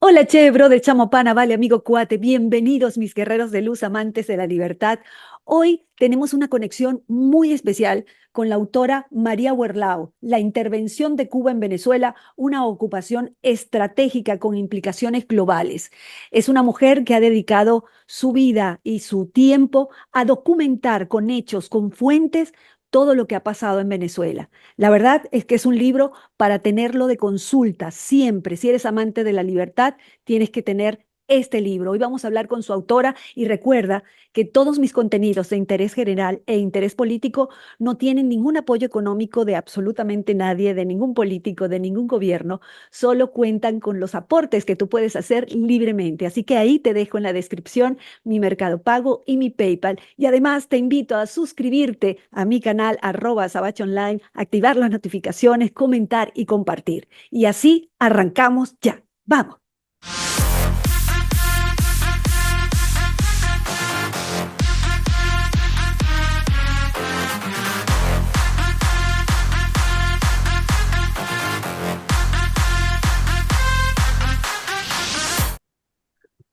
Hola, che, brother, chamo pana, vale, amigo cuate, bienvenidos mis guerreros de luz, amantes de la libertad. Hoy tenemos una conexión muy especial con la autora María Huerlao, La intervención de Cuba en Venezuela, una ocupación estratégica con implicaciones globales. Es una mujer que ha dedicado su vida y su tiempo a documentar con hechos, con fuentes, todo lo que ha pasado en Venezuela. La verdad es que es un libro para tenerlo de consulta siempre. Si eres amante de la libertad, tienes que tener este libro. Hoy vamos a hablar con su autora y recuerda que todos mis contenidos de interés general e interés político no tienen ningún apoyo económico de absolutamente nadie, de ningún político, de ningún gobierno, solo cuentan con los aportes que tú puedes hacer libremente. Así que ahí te dejo en la descripción mi Mercado Pago y mi PayPal. Y además te invito a suscribirte a mi canal @sabachonline, activar las notificaciones, comentar y compartir. Y así arrancamos ya. Vamos.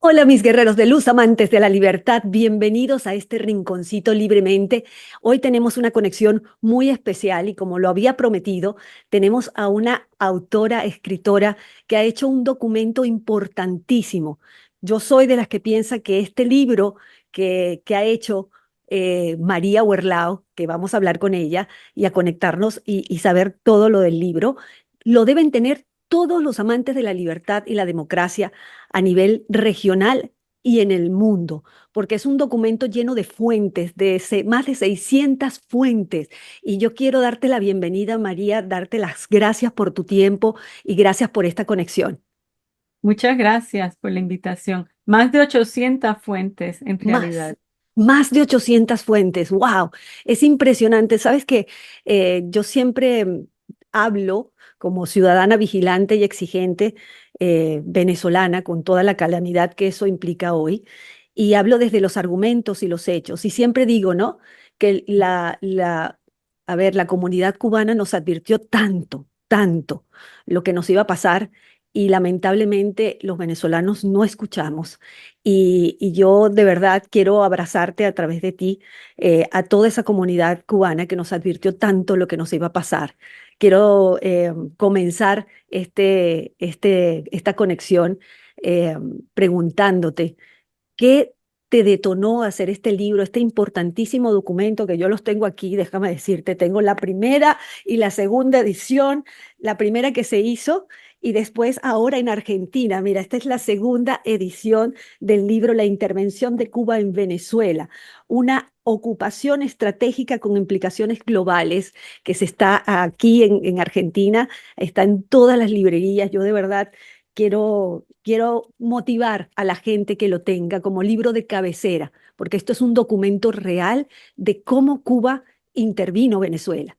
Hola mis guerreros de luz, amantes de la libertad, bienvenidos a este rinconcito libremente. Hoy tenemos una conexión muy especial y como lo había prometido, tenemos a una autora, escritora que ha hecho un documento importantísimo. Yo soy de las que piensa que este libro que ha hecho María Huerlao, que vamos a hablar con ella y a conectarnos y saber todo lo del libro, lo deben tener todos los amantes de la libertad y la democracia a nivel regional y en el mundo, porque es un documento lleno de fuentes, más de 600 fuentes. Y yo quiero darte la bienvenida, María, darte las gracias por tu tiempo y gracias por esta conexión. Muchas gracias por la invitación. Más de 800 fuentes en Más, realidad. más de 800 fuentes. ¡Wow! Es impresionante. Sabes que yo siempre hablo como ciudadana vigilante y exigente venezolana con toda la calamidad que eso implica hoy y hablo desde los argumentos y los hechos. Y siempre digo, ¿no? Que a ver, la comunidad cubana nos advirtió tanto, tanto lo que nos iba a pasar y lamentablemente los venezolanos no escuchamos. Y yo de verdad quiero abrazarte a través de ti, a toda esa comunidad cubana que nos advirtió tanto lo que nos iba a pasar. Quiero comenzar esta conexión eh, preguntándote, ¿qué te detonó a hacer este libro, este importantísimo documento que yo los tengo aquí? Déjame decirte, tengo la primera y la segunda edición, la primera que se hizo y después ahora en Argentina. Mira, esta es la segunda edición del libro La intervención de Cuba en Venezuela, una ocupación estratégica con implicaciones globales que se está aquí en Argentina, está en todas las librerías. Yo de verdad quiero motivar a la gente que lo tenga como libro de cabecera, porque esto es un documento real de cómo Cuba intervino Venezuela.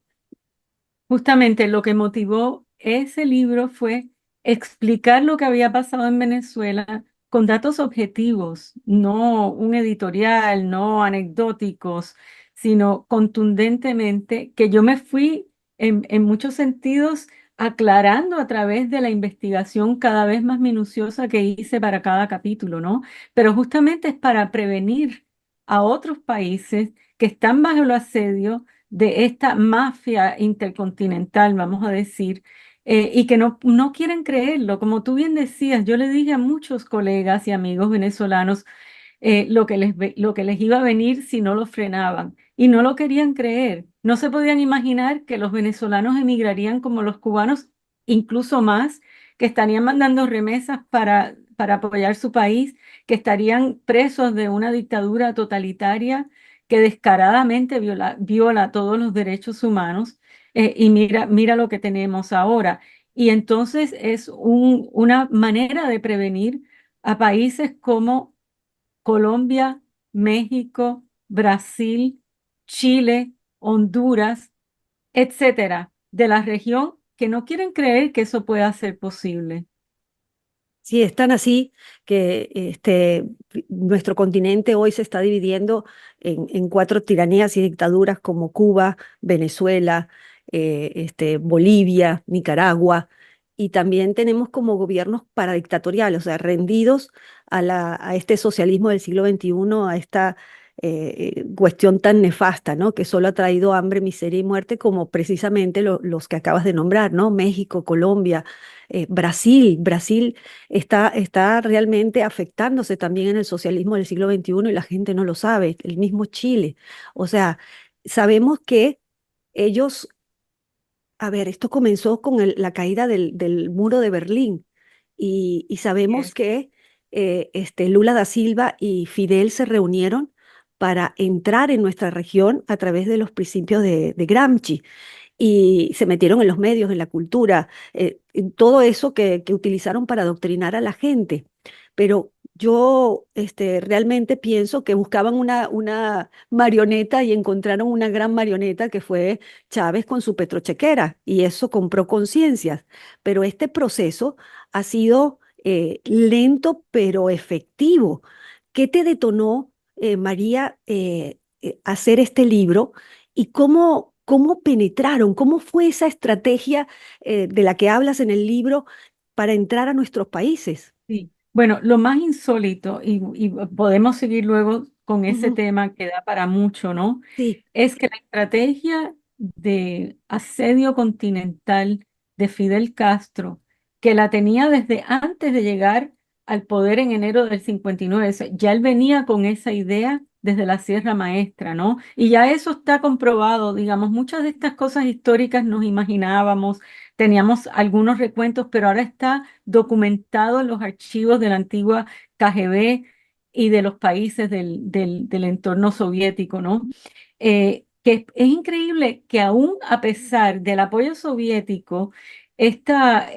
Justamente lo que motivó ese libro fue explicar lo que había pasado en Venezuela con datos objetivos, no un editorial, no anecdóticos, sino contundentemente, que yo me fui en muchos sentidos aclarando a través de la investigación cada vez más minuciosa que hice para cada capítulo, ¿no? Pero justamente es para prevenir a otros países que están bajo el asedio de esta mafia intercontinental, vamos a decir, y que no quieren creerlo. Como tú bien decías, yo le dije a muchos colegas y amigos venezolanos lo que les iba a venir si no lo frenaban, y no lo querían creer. No se podían imaginar que los venezolanos emigrarían como los cubanos, incluso más, que estarían mandando remesas para apoyar su país, que estarían presos de una dictadura totalitaria que descaradamente viola todos los derechos humanos. Y mira lo que tenemos ahora. Y entonces es una manera de prevenir a países como Colombia, México, Brasil, Chile, Honduras, etcétera, de la región, que no quieren creer que eso pueda ser posible. Sí, es tan así que nuestro continente hoy se está dividiendo en cuatro tiranías y dictaduras como Cuba, Venezuela, Bolivia, Nicaragua. y también tenemos como gobiernos paradictatoriales, o sea, rendidos a este socialismo del siglo XXI, a esta cuestión tan nefasta, ¿no? Que solo ha traído hambre, miseria y muerte, como precisamente los que acabas de nombrar, ¿no? México, Colombia, Brasil. Brasil está realmente afectándose también en el socialismo del siglo XXI y la gente no lo sabe, el mismo Chile. O sea, sabemos que ellos, a ver, esto comenzó con la caída del muro de Berlín y sabemos Es- que Lula da Silva y Fidel se reunieron para entrar en nuestra región a través de los principios de Gramsci y se metieron en los medios, en la cultura, en todo eso que utilizaron para adoctrinar a la gente. Pero yo realmente pienso que buscaban una marioneta y encontraron una gran marioneta que fue Chávez con su petrochequera y eso compró conciencias. Pero este proceso ha sido lento pero efectivo. ¿Qué te detonó, María, hacer este libro? ¿Y cómo penetraron? ¿Cómo fue esa estrategia de la que hablas en el libro para entrar a nuestros países? Sí. Bueno, lo más insólito, y podemos seguir luego con ese Ujú. tema que da para mucho, ¿no? Sí, Es que la estrategia de asedio continental de Fidel Castro, que la tenía desde antes de llegar al poder en enero del 59, ya él venía con esa idea desde la Sierra Maestra, ¿no? Y ya eso está comprobado, digamos, muchas de estas cosas históricas nos imaginábamos, teníamos algunos recuentos, pero ahora está documentado en los archivos de la antigua KGB y de los países del entorno soviético, ¿no? Que es increíble que aún a pesar del apoyo soviético, esta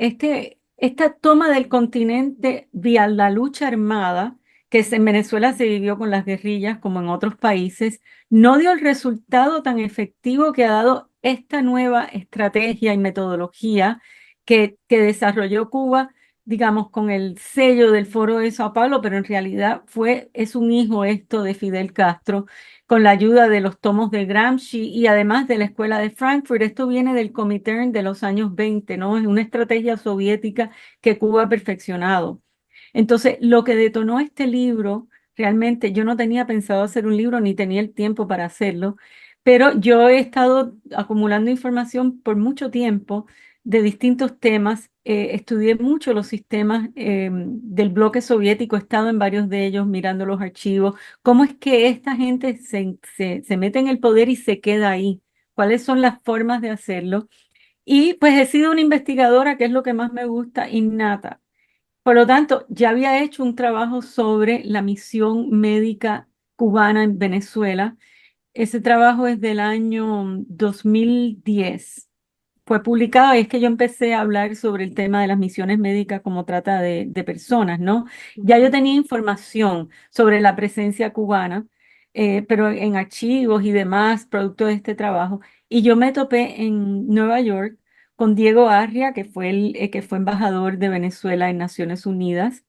toma del continente vía la lucha armada, en Venezuela se vivió con las guerrillas como en otros países, no dio el resultado tan efectivo que ha dado esta nueva estrategia y metodología que desarrolló Cuba, digamos, con el sello del Foro de Sao Paulo, pero en realidad es un hijo esto de Fidel Castro con la ayuda de los tomos de Gramsci y además de la Escuela de Frankfurt. Esto viene del Comintern de los años 20, ¿no? Es una estrategia soviética que Cuba ha perfeccionado. Entonces, lo que detonó este libro, realmente yo no tenía pensado hacer un libro ni tenía el tiempo para hacerlo, pero yo he estado acumulando información por mucho tiempo de distintos temas. Estudié mucho los sistemas del bloque soviético, he estado en varios de ellos mirando los archivos. ¿Cómo es que esta gente se mete en el poder y se queda ahí? ¿Cuáles son las formas de hacerlo? Y pues he sido una investigadora, que es lo que más me gusta, innata. Por lo tanto, ya había hecho un trabajo sobre la misión médica cubana en Venezuela. Ese trabajo es del año 2010. Fue publicado y es que yo empecé a hablar sobre el tema de las misiones médicas como trata de personas, ¿no? Ya yo tenía información sobre la presencia cubana, pero en archivos y demás, producto de este trabajo. Y yo me topé en Nueva York con Diego Arria, que fue embajador de Venezuela en Naciones Unidas.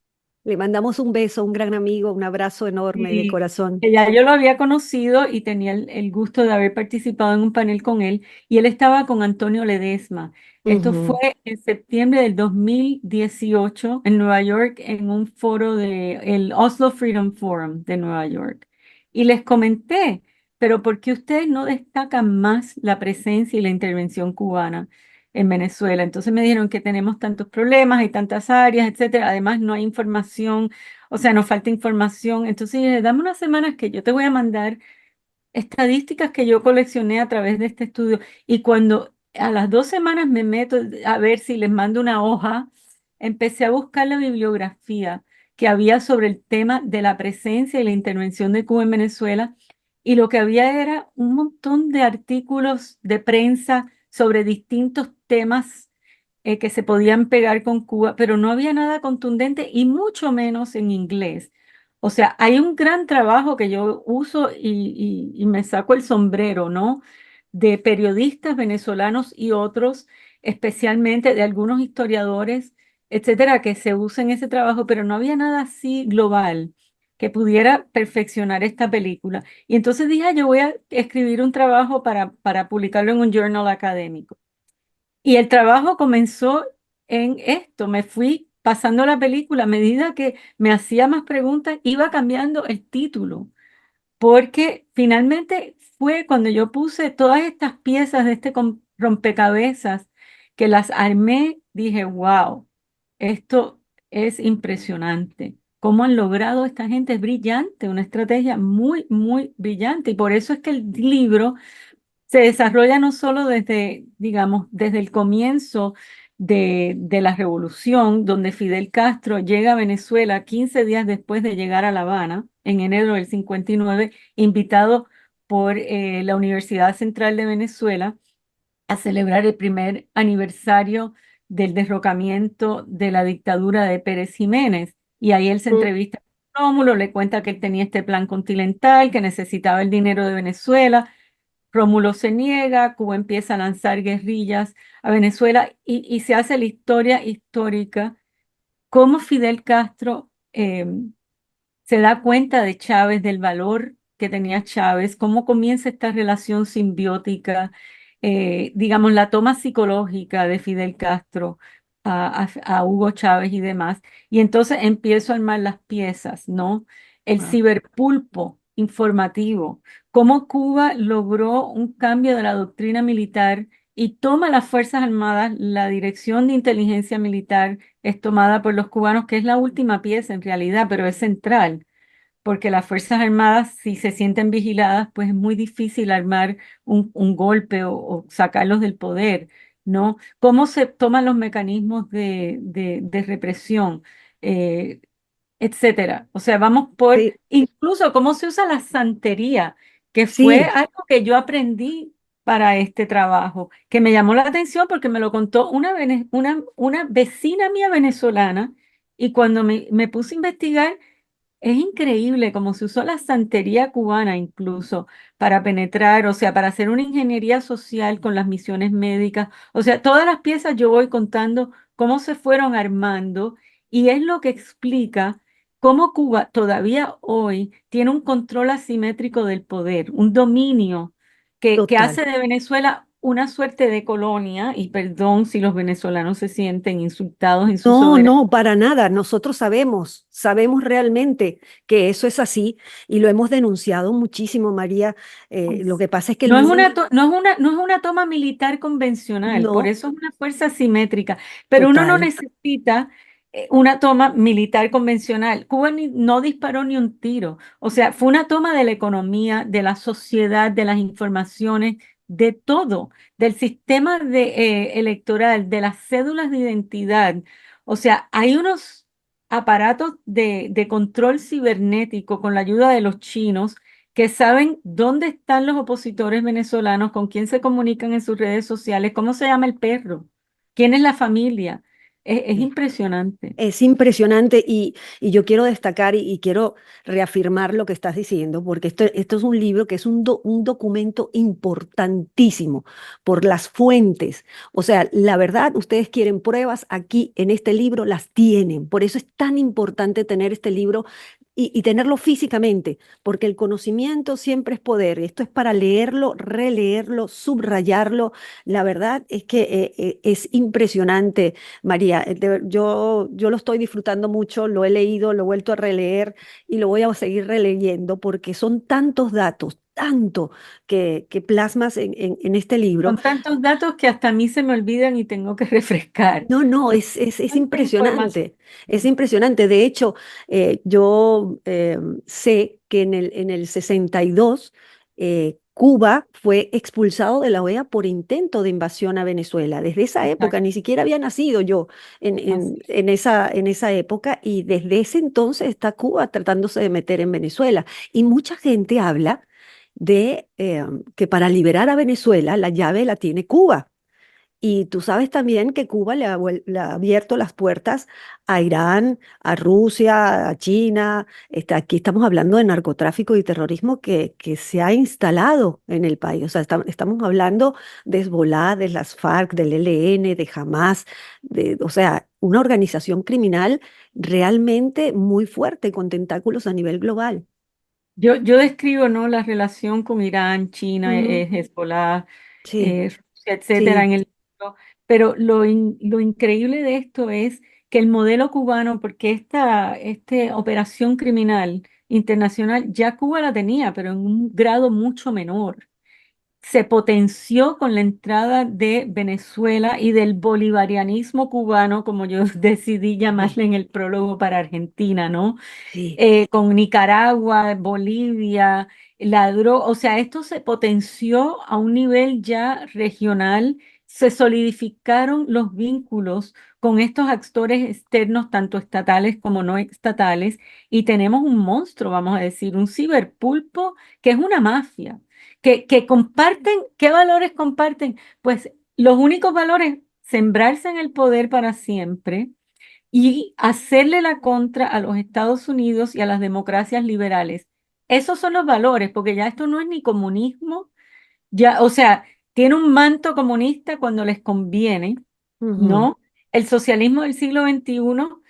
le mandamos un beso, un gran amigo, un abrazo enorme de Sí, corazón. que ya yo lo había conocido y tenía el gusto de haber participado en un panel con él, y él estaba con Antonio Ledesma. Esto fue Ujú. en septiembre del 2018 en Nueva York, en un foro el Oslo Freedom Forum de Nueva York. Y les comenté, pero ¿por qué ustedes no destacan más la presencia y la intervención cubana en Venezuela? Entonces me dijeron que tenemos tantos problemas, hay tantas áreas, etcétera. Además, no hay información, o sea, nos falta información. Entonces, dije, dame unas semanas que yo te voy a mandar estadísticas que yo coleccioné a través de este estudio. Y cuando a las 2 semanas me meto a ver si les mando una hoja, empecé a buscar la bibliografía que había sobre el tema de la presencia y la intervención de Cuba en Venezuela. Y lo que había era un montón de artículos de prensa sobre distintos temas que se podían pegar con Cuba, pero no había nada contundente y mucho menos en inglés. O sea, hay un gran trabajo que yo uso y me saco el sombrero, ¿no? De periodistas venezolanos y otros, especialmente de algunos historiadores, etcétera, que se usa en ese trabajo, pero no había nada así global que pudiera perfeccionar esta película. Y entonces dije, "Ah, yo voy a escribir un trabajo para publicarlo en un journal académico". Y el trabajo comenzó en esto, me fui pasando la película, a medida que me hacía más preguntas, iba cambiando el título, porque finalmente fue cuando yo puse todas estas piezas de este rompecabezas, que las armé, dije, wow, esto es impresionante. ¿Cómo han logrado esta gente? Es brillante, una estrategia muy, muy brillante. Y por eso es que el libro se desarrolla no solo desde, digamos, desde el comienzo de la revolución, donde Fidel Castro llega a Venezuela 15 días después de llegar a La Habana, en enero del 59, invitado por la Universidad Central de Venezuela a celebrar el primer aniversario del derrocamiento de la dictadura de Pérez Jiménez. Y ahí él se Mm. entrevista con Rómulo, le cuenta que él tenía este plan continental, que necesitaba el dinero de Venezuela. Rómulo se niega, Cuba empieza a lanzar guerrillas a Venezuela y se hace la historia histórica, cómo Fidel Castro se da cuenta de Chávez, del valor que tenía Chávez, cómo comienza esta relación simbiótica, digamos, la toma psicológica de Fidel Castro a Hugo Chávez y demás. Y entonces empiezo a armar las piezas, ¿no? El Wow. ciberpulpo informativo, cómo Cuba logró un cambio de la doctrina militar y toma las Fuerzas Armadas, la dirección de inteligencia militar es tomada por los cubanos, que es la última pieza en realidad, pero es central, porque las Fuerzas Armadas, si se sienten vigiladas, pues es muy difícil armar un golpe o sacarlos del poder, ¿no? ¿Cómo se toman los mecanismos de represión, eh, etcétera? O sea, vamos por, Sí, incluso cómo se usa la santería, que fue sí. algo que yo aprendí para este trabajo, que me llamó la atención porque me lo contó una vecina mía venezolana, y cuando me puse a investigar, es increíble cómo se usó la santería cubana incluso para penetrar, o sea, para hacer una ingeniería social con las misiones médicas. O sea, todas las piezas yo voy contando cómo se fueron armando, y es lo que explica cómo Cuba todavía hoy tiene un control asimétrico del poder, un dominio que Total. hace de Venezuela una suerte de colonia, y perdón si los venezolanos se sienten insultados en su No, soberanía. no, para nada. Nosotros sabemos realmente que eso es así y lo hemos denunciado muchísimo, María. Lo que pasa es que el No es mundo, no es una toma militar convencional, por no, eso es una fuerza simétrica, pero uno no total. necesita una toma militar convencional. Cuba no disparó ni un tiro, o sea, fue una toma de la economía, de la sociedad, de las informaciones, de todo, del sistema electoral, de las cédulas de identidad. O sea, hay unos aparatos de control cibernético con la ayuda de los chinos, que saben dónde están los opositores venezolanos, con quién se comunican en sus redes sociales, cómo se llama el perro, quién es la familia. Es impresionante. Es impresionante y yo quiero destacar y quiero reafirmar lo que estás diciendo, porque esto es un libro que es un documento importantísimo por las fuentes. O sea, la verdad, ustedes quieren pruebas, aquí en este libro las tienen. Por eso es tan importante tener este libro y tenerlo físicamente, porque el conocimiento siempre es poder. Esto es para leerlo, releerlo, subrayarlo. La verdad es que es impresionante. María, yo lo estoy disfrutando mucho, lo he leído, lo he vuelto a releer y lo voy a seguir releyendo porque son tantos datos, tanto que plasmas en este libro. Con tantos datos que hasta a mí se me olvidan y tengo que refrescar. No, no, Porque es tanta información. impresionante, es impresionante. De hecho, yo sé que en el 62 Cuba fue expulsado de la OEA por intento de invasión a Venezuela. Desde esa época, Exacto. ni siquiera había nacido yo Así. en esa época y desde ese entonces está Cuba tratándose de meter en Venezuela. Y mucha gente habla de que para liberar a Venezuela la llave la tiene Cuba. Y tú sabes también que Cuba le ha abierto las puertas a Irán, a Rusia, a China. Aquí estamos hablando de narcotráfico y terrorismo que se ha instalado en el país. O sea, estamos hablando de Hezbollah, de las FARC, del ELN, de Hamas, o sea, una organización criminal realmente muy fuerte con tentáculos a nivel global. Yo describo, ¿no?, la relación con Irán, China, Mm, Hezbollah, sí, Rusia, etcétera, sí, en el libro. Pero lo increíble de esto es que el modelo cubano, porque esta operación criminal internacional ya Cuba la tenía, pero en un grado mucho menor, se potenció con la entrada de Venezuela y del bolivarianismo cubano, como yo decidí Ujú. llamarle en el prólogo para Argentina, ¿no? Sí, Con Nicaragua, Bolivia, o sea, esto se potenció a un nivel ya regional, se solidificaron los vínculos con estos actores externos, tanto estatales como no estatales, y tenemos un monstruo, vamos a decir, un ciberpulpo que es una mafia, que comparten, ¿qué valores comparten? Pues los únicos valores, sembrarse en el poder para siempre y hacerle la contra a los Estados Unidos y a las democracias liberales. Esos son los valores, porque ya esto no es ni comunismo, ya, o sea, tiene un manto comunista cuando les conviene, ujú. ¿no? El socialismo del siglo XXI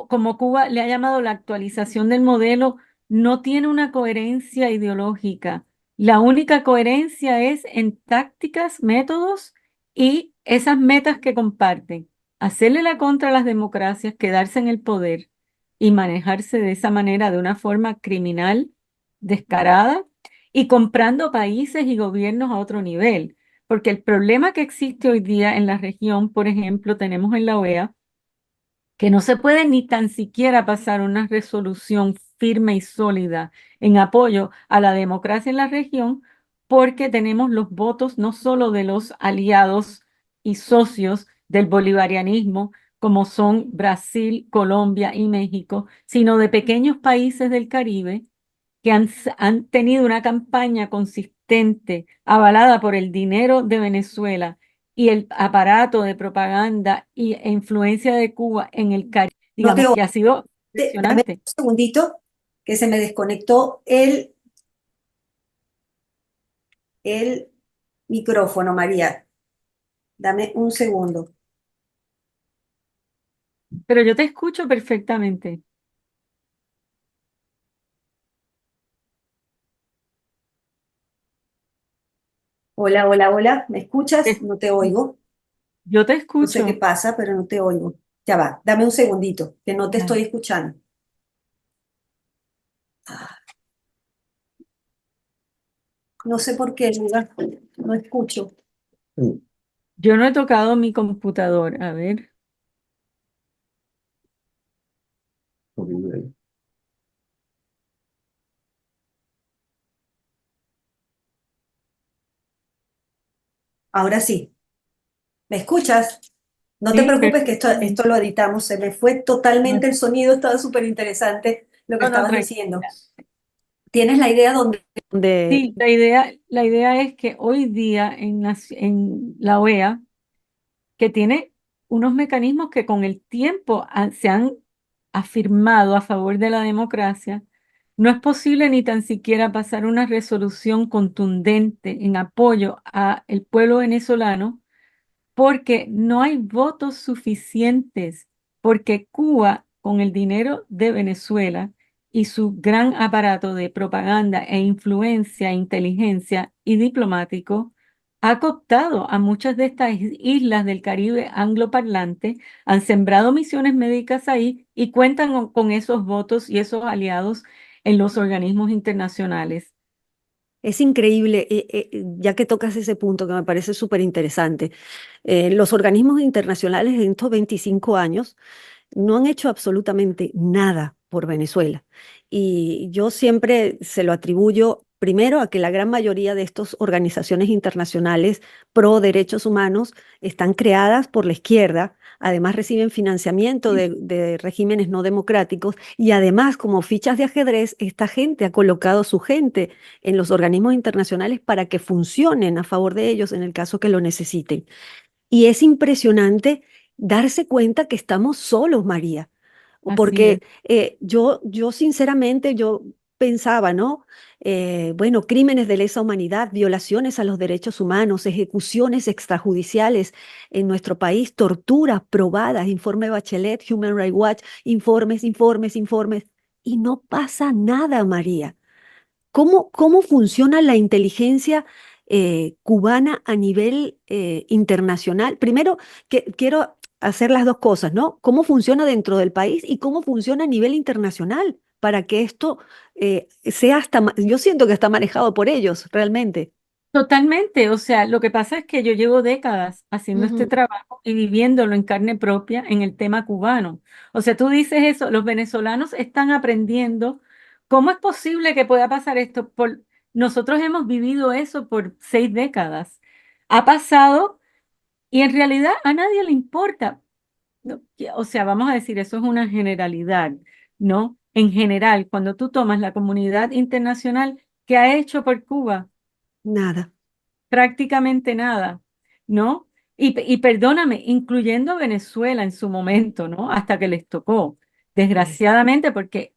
como Cuba le ha llamado la actualización del modelo, no tiene una coherencia ideológica. La única coherencia es en tácticas, métodos y esas metas que comparten. Hacerle la contra a las democracias, quedarse en el poder y manejarse de esa manera, de una forma criminal, descarada y comprando países y gobiernos a otro nivel. Porque el problema que existe hoy día en la región, por ejemplo, tenemos en la OEA, que no se puede ni tan siquiera pasar una resolución firme y sólida en apoyo a la democracia en la región, porque tenemos los votos no solo de los aliados y socios del bolivarianismo, como son Brasil, Colombia y México, sino de pequeños países del Caribe que han tenido una campaña consistente, avalada por el dinero de Venezuela y el aparato de propaganda e influencia de Cuba en el Caribe, No te digamos oigo. que ha sido Dame impresionante. un segundito que se me desconectó el micrófono, María. Dame un segundo. Pero yo te escucho perfectamente. Hola, hola, hola. ¿Me escuchas? Te- No te oigo. Yo te No sé qué escucho. pasa, pero no te oigo. Ya va. Dame un segundito, que no te Ah, estoy escuchando. Ah, no sé por qué, Luga. No escucho. yo no he tocado mi computador. A ver, Ahora sí. ¿Me escuchas? No te sí, preocupes que esto perfectamente. lo editamos. Se me fue No, totalmente el sonido. Estaba súper interesante lo que no, estabas diciendo. tranquila. ¿Tienes la idea donde Sí, la idea es que hoy día en la OEA, que tiene unos mecanismos que con el tiempo se han afirmado a favor de la democracia, no es posible ni tan siquiera pasar una resolución contundente en apoyo a el pueblo venezolano porque no hay votos suficientes, porque Cuba, con el dinero de Venezuela y su gran aparato de propaganda e influencia, inteligencia y diplomático, ha cooptado a muchas de estas islas del Caribe angloparlante, han sembrado misiones médicas ahí y cuentan con esos votos y esos aliados en los organismos internacionales. es increíble, ya que tocas ese punto que me parece súper interesante? Los organismos internacionales en estos 25 años no han hecho absolutamente nada por Venezuela. Y yo siempre se lo atribuyo primero a que la gran mayoría de estas organizaciones internacionales pro derechos humanos están creadas por la izquierda, además reciben financiamiento de regímenes no democráticos y además como fichas de ajedrez, esta gente ha colocado su gente en los organismos internacionales para que funcionen a favor de ellos en el caso que lo necesiten. Y es impresionante darse cuenta que estamos solos, María, Así porque es. yo sinceramente, yo pensaba, ¿no? Bueno, crímenes de lesa humanidad, violaciones a los derechos humanos, ejecuciones extrajudiciales en nuestro país, torturas probadas, informe Bachelet, Human Rights Watch, informes, informes, informes, y no pasa nada, María. ¿Cómo funciona la inteligencia? cubana a nivel internacional? Primero, que quiero hacer las dos cosas, ¿no? ¿Cómo funciona dentro del país y cómo funciona a nivel internacional para que esto sea yo siento que está manejado por ellos, realmente. Totalmente, o sea, lo que pasa es que yo llevo décadas haciendo este Ujú. trabajo y viviéndolo en carne propia en el tema cubano. O sea, tú dices eso, los venezolanos están aprendiendo cómo es posible que pueda pasar esto. Nosotros hemos vivido eso por 6 décadas. Ha pasado y en realidad a nadie le importa. O sea, vamos a decir, eso es una generalidad, ¿no? En general, cuando tú tomas la comunidad internacional, ¿qué ha hecho por Cuba? Nada. Prácticamente nada, ¿no? Y perdóname, incluyendo Venezuela en su momento, ¿no? Hasta que les tocó, Sí. desgraciadamente, porque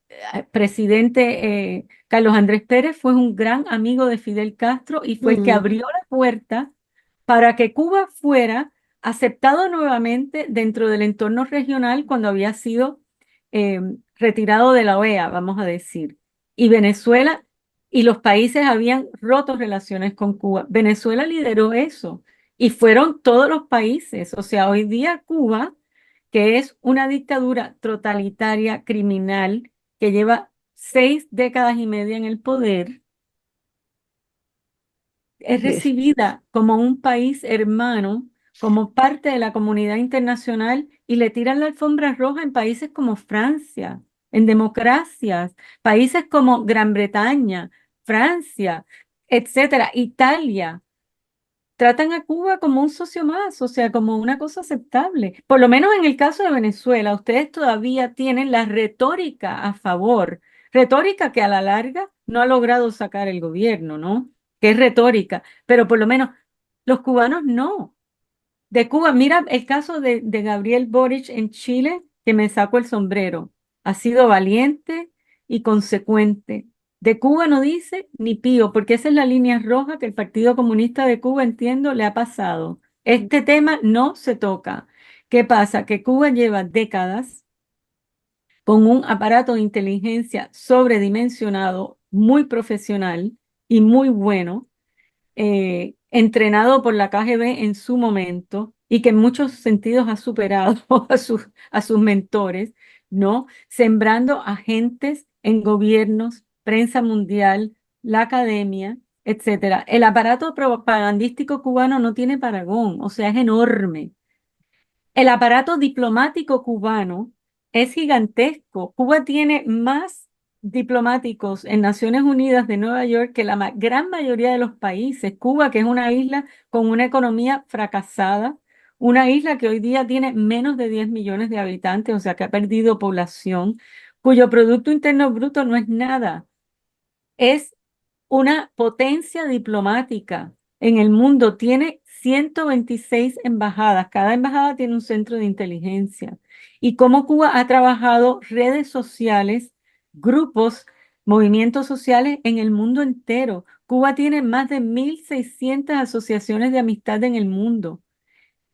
presidente Carlos Andrés Pérez fue un gran amigo de Fidel Castro y fue el que Mm, abrió la puerta para que Cuba fuera aceptado nuevamente dentro del entorno regional cuando había sido eh, retirado de la OEA, vamos a decir. Y Venezuela y los países habían roto relaciones con Cuba. Venezuela lideró eso y fueron todos los países. O sea, hoy día Cuba, que es una dictadura totalitaria, criminal, que lleva 6 décadas y media en el poder, es yes. recibida como un país hermano, como parte de la comunidad internacional y le tiran la alfombra roja en países como Francia, en democracias, países como Gran Bretaña, Francia, etcétera, Italia. Tratan a Cuba como un socio más, o sea, como una cosa aceptable. Por lo menos en el caso de Venezuela, ustedes todavía tienen la retórica a favor, retórica que a la larga no ha logrado sacar el gobierno, ¿no? Que es retórica, pero por lo menos los cubanos no. De Cuba, mira el caso de Gabriel Boric en Chile, que me saco el sombrero. Ha sido valiente y consecuente. De Cuba no dice ni pío, porque esa es la línea roja que el Partido Comunista de Cuba, entiendo, le ha pasado. Este tema no se toca. ¿Qué pasa? Que Cuba lleva décadas con un aparato de inteligencia sobredimensionado, muy profesional y muy bueno, entrenado por la KGB en su momento y que en muchos sentidos ha superado a sus mentores, ¿no? Sembrando agentes en gobiernos, prensa mundial, la academia, etcétera. El aparato propagandístico cubano no tiene paragón, o sea, es enorme. El aparato diplomático cubano es gigantesco. Cuba tiene más diplomáticos en Naciones Unidas de Nueva York que la gran mayoría de los países. Cuba, que es una isla con una economía fracasada, una isla que hoy día tiene menos de 10 millones de habitantes, o sea, que ha perdido población, cuyo Producto Interno Bruto no es nada. Es una potencia diplomática en el mundo. Tiene 126 embajadas. Cada embajada tiene un centro de inteligencia. Y cómo Cuba ha trabajado redes sociales, grupos, movimientos sociales en el mundo entero. Cuba tiene más de 1.600 asociaciones de amistad en el mundo.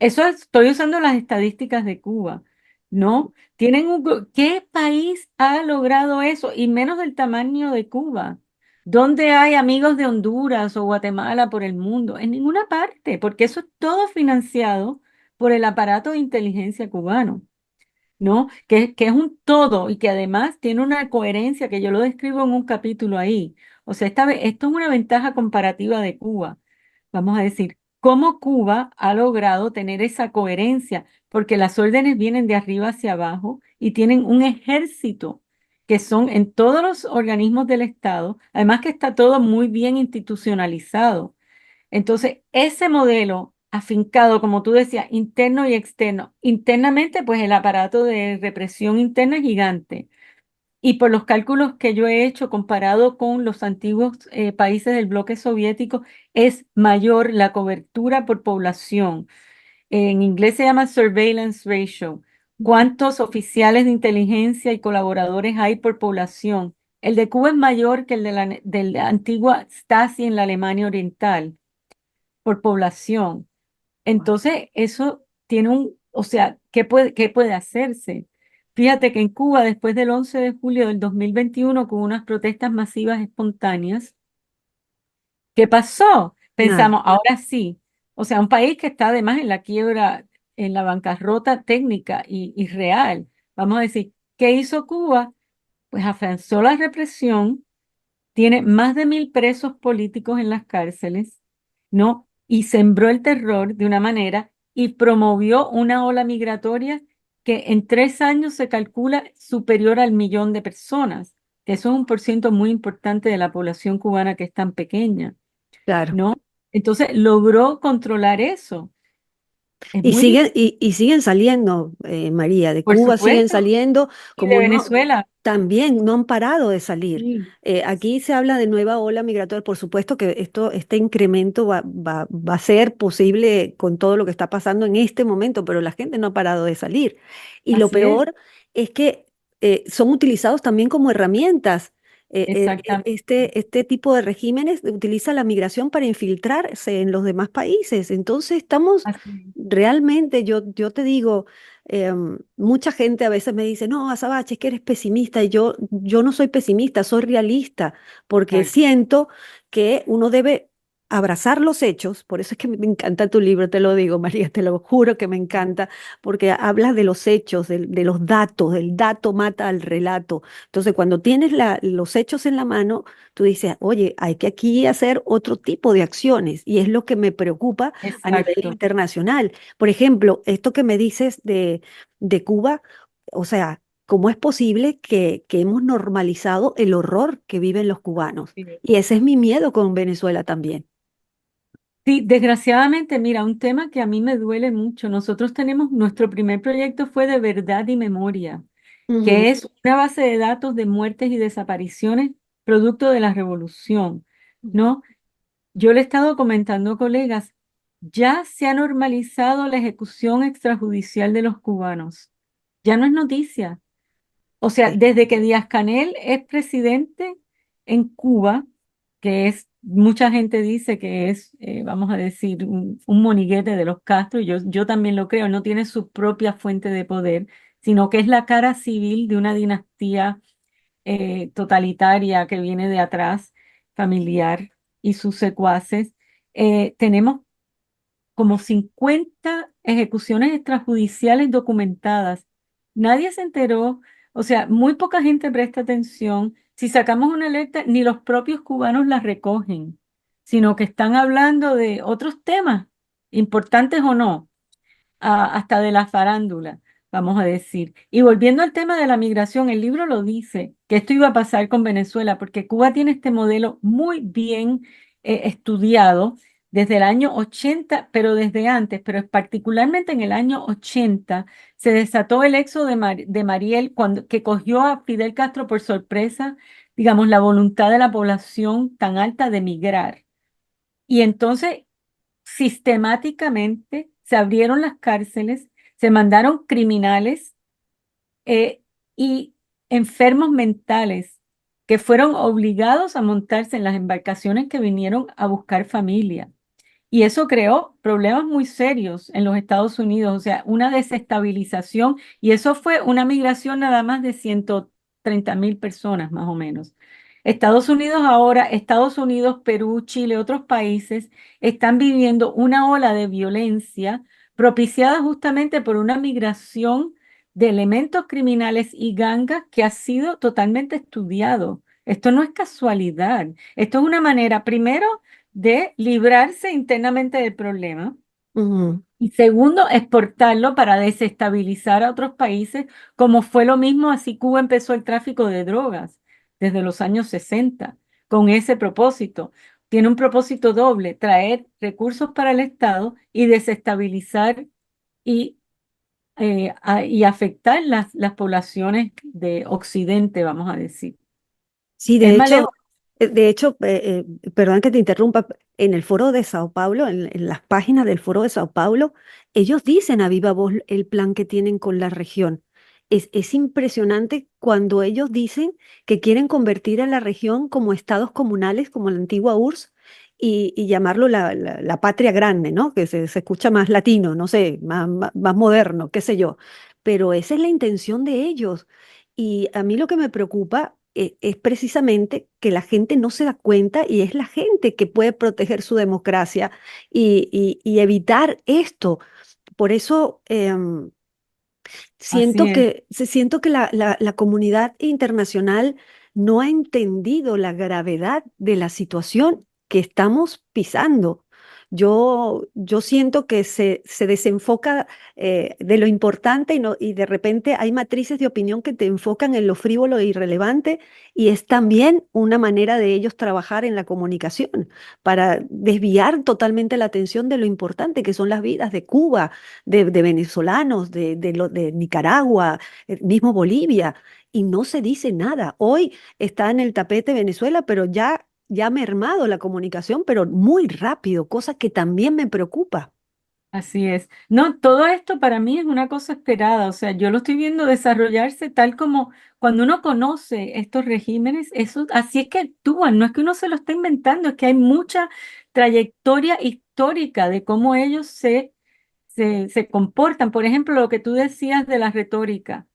Estoy usando las estadísticas de Cuba, ¿no? ¿Qué país ha logrado eso? Y menos del tamaño de Cuba. ¿Dónde hay amigos de Honduras o Guatemala por el mundo? En ninguna parte, porque eso es todo financiado por el aparato de inteligencia cubano, ¿no? Que es un todo y que además tiene una coherencia que yo lo describo en un capítulo ahí. O sea, esto es una ventaja comparativa de Cuba. Vamos a decir, cómo Cuba ha logrado tener esa coherencia, porque las órdenes vienen de arriba hacia abajo y tienen un ejército que son en todos los organismos del Estado, además que está todo muy bien institucionalizado. Entonces, ese modelo afincado, como tú decías, interno y externo, internamente, pues el aparato de represión interna es gigante. Y por los cálculos que yo he hecho comparado con los antiguos países del bloque soviético, es mayor la cobertura por población. En inglés se llama surveillance ratio. ¿Cuántos oficiales de inteligencia y colaboradores hay por población? El de Cuba es mayor que el de la antigua Stasi en la Alemania Oriental por población. Entonces, eso tiene o sea, ¿qué puede hacerse? Fíjate que en Cuba, después del 11 de julio del 2021, con unas protestas masivas espontáneas, ¿qué pasó? nada, pensamos, ahora sí, o sea, un país que está además en la quiebra, en la bancarrota técnica y real, vamos a decir, ¿qué hizo Cuba? Pues afianzó la represión, tiene más de 1.000 presos políticos en las cárceles, ¿no? Y sembró el terror de una manera y promovió una ola migratoria que en 3 años se calcula superior al 1.000.000 de personas, que eso es un por ciento muy importante de la población cubana que es tan pequeña, claro. ¿no? Entonces logró controlar eso. Es muy difícil, Y siguen saliendo, María, de por Cuba siguen supuesto, saliendo, y de como no, Venezuela. también no han parado de salir. Sí, Aquí se habla de nueva ola migratoria, por supuesto que este incremento va a ser posible con todo lo que está pasando en este momento, pero la gente no ha parado de salir. Y lo así es, peor es que son utilizados también como herramientas. exactamente, Este tipo de regímenes utiliza la migración para infiltrarse en los demás países. Entonces estamos así realmente, yo te digo, mucha gente a veces me dice, no, Azabache, es que eres pesimista. Y yo no soy pesimista, soy realista, porque es. siento que uno debe abrazar los hechos. Por eso es que me encanta tu libro, te lo digo, María, te lo juro que me encanta, porque hablas de los hechos, de los datos, el dato mata al relato. Entonces, cuando tienes los hechos en la mano, tú dices, oye, hay que aquí hacer otro tipo de acciones, y es lo que me preocupa a nivel Exacto. internacional. Por ejemplo, esto que me dices de Cuba, o sea, ¿cómo es posible que hemos normalizado el horror que viven los cubanos? Sí, Y ese es mi miedo con Venezuela también. sí, desgraciadamente, mira, un tema que a mí me duele mucho. Nosotros tenemos, nuestro primer proyecto fue de verdad y memoria, Ujú, que es una base de datos de muertes y desapariciones producto de la revolución, ¿no? Yo le he estado comentando a colegas, ya se ha normalizado la ejecución extrajudicial de los cubanos. Ya no es noticia. O sea, sí. desde que Díaz-Canel es presidente en Cuba, que es, mucha gente dice que es, vamos a decir, un moniguete de los Castro, y yo también lo creo, no tiene su propia fuente de poder, sino que es la cara civil de una dinastía totalitaria que viene de atrás, familiar, y sus secuaces. Tenemos como 50 ejecuciones extrajudiciales documentadas. Nadie se enteró, o sea, muy poca gente presta atención. Si sacamos una alerta, ni los propios cubanos la recogen, sino que están hablando de otros temas, importantes o no, hasta de la farándula, vamos a decir. Y volviendo al tema de la migración, el libro lo dice, que esto iba a pasar con Venezuela, porque Cuba tiene este modelo muy bien estudiado desde el año 80, pero desde antes, pero particularmente en el año 80, se desató el éxodo de Mariel, que cogió a Fidel Castro por sorpresa, digamos, la voluntad de la población tan alta de migrar. Y entonces sistemáticamente se abrieron las cárceles, se mandaron criminales eh, y enfermos mentales que fueron obligados a montarse en las embarcaciones que vinieron a buscar familia. Y eso creó problemas muy serios en los Estados Unidos, o sea, una desestabilización, y eso fue una migración nada más de 130.000 personas, más o menos. Estados Unidos ahora, Estados Unidos, Perú, Chile, otros países están viviendo una ola de violencia propiciada justamente por una migración de elementos criminales y gangas que ha sido totalmente estudiado. Esto no es casualidad, esto es una manera, primero, de librarse internamente del problema Ujú. y segundo, exportarlo para desestabilizar a otros países, como fue lo mismo, así Cuba empezó el tráfico de drogas desde los años 60 con ese propósito. Tiene un propósito doble, traer recursos para el Estado y desestabilizar y, y afectar las poblaciones de Occidente, vamos a decir. Sí, Es más lejos. de hecho, perdón que te interrumpa, en el foro de Sao Paulo, en las páginas del foro de Sao Paulo, ellos dicen a viva voz el plan que tienen con la región. Es impresionante cuando ellos dicen que quieren convertir a la región como estados comunales, como la antigua URSS, y llamarlo la patria grande, ¿no? Que se escucha más latino, no sé, más moderno, qué sé yo. Pero esa es la intención de ellos. Y a mí lo que me preocupa es precisamente que la gente no se da cuenta y es la gente que puede proteger su democracia y evitar esto. Por eso Así es. siento que la comunidad internacional no ha entendido la gravedad de la situación que estamos pisando. Yo siento que se desenfoca de lo importante y de repente hay matrices de opinión que te enfocan en lo frívolo e irrelevante y es también una manera de ellos trabajar en la comunicación para desviar totalmente la atención de lo importante que son las vidas de Cuba, de venezolanos, de Nicaragua, mismo Bolivia, y no se dice nada. Hoy está en el tapete Venezuela, pero ya ha mermado la comunicación, pero muy rápido, cosa que también me preocupa. Así es. No, todo esto para mí es una cosa esperada, o sea, yo lo estoy viendo desarrollarse tal como cuando uno conoce estos regímenes, eso, así es que actúan, no es que uno se lo esté inventando, es que hay mucha trayectoria histórica de cómo ellos se comportan. Por ejemplo, lo que tú decías de la retórica,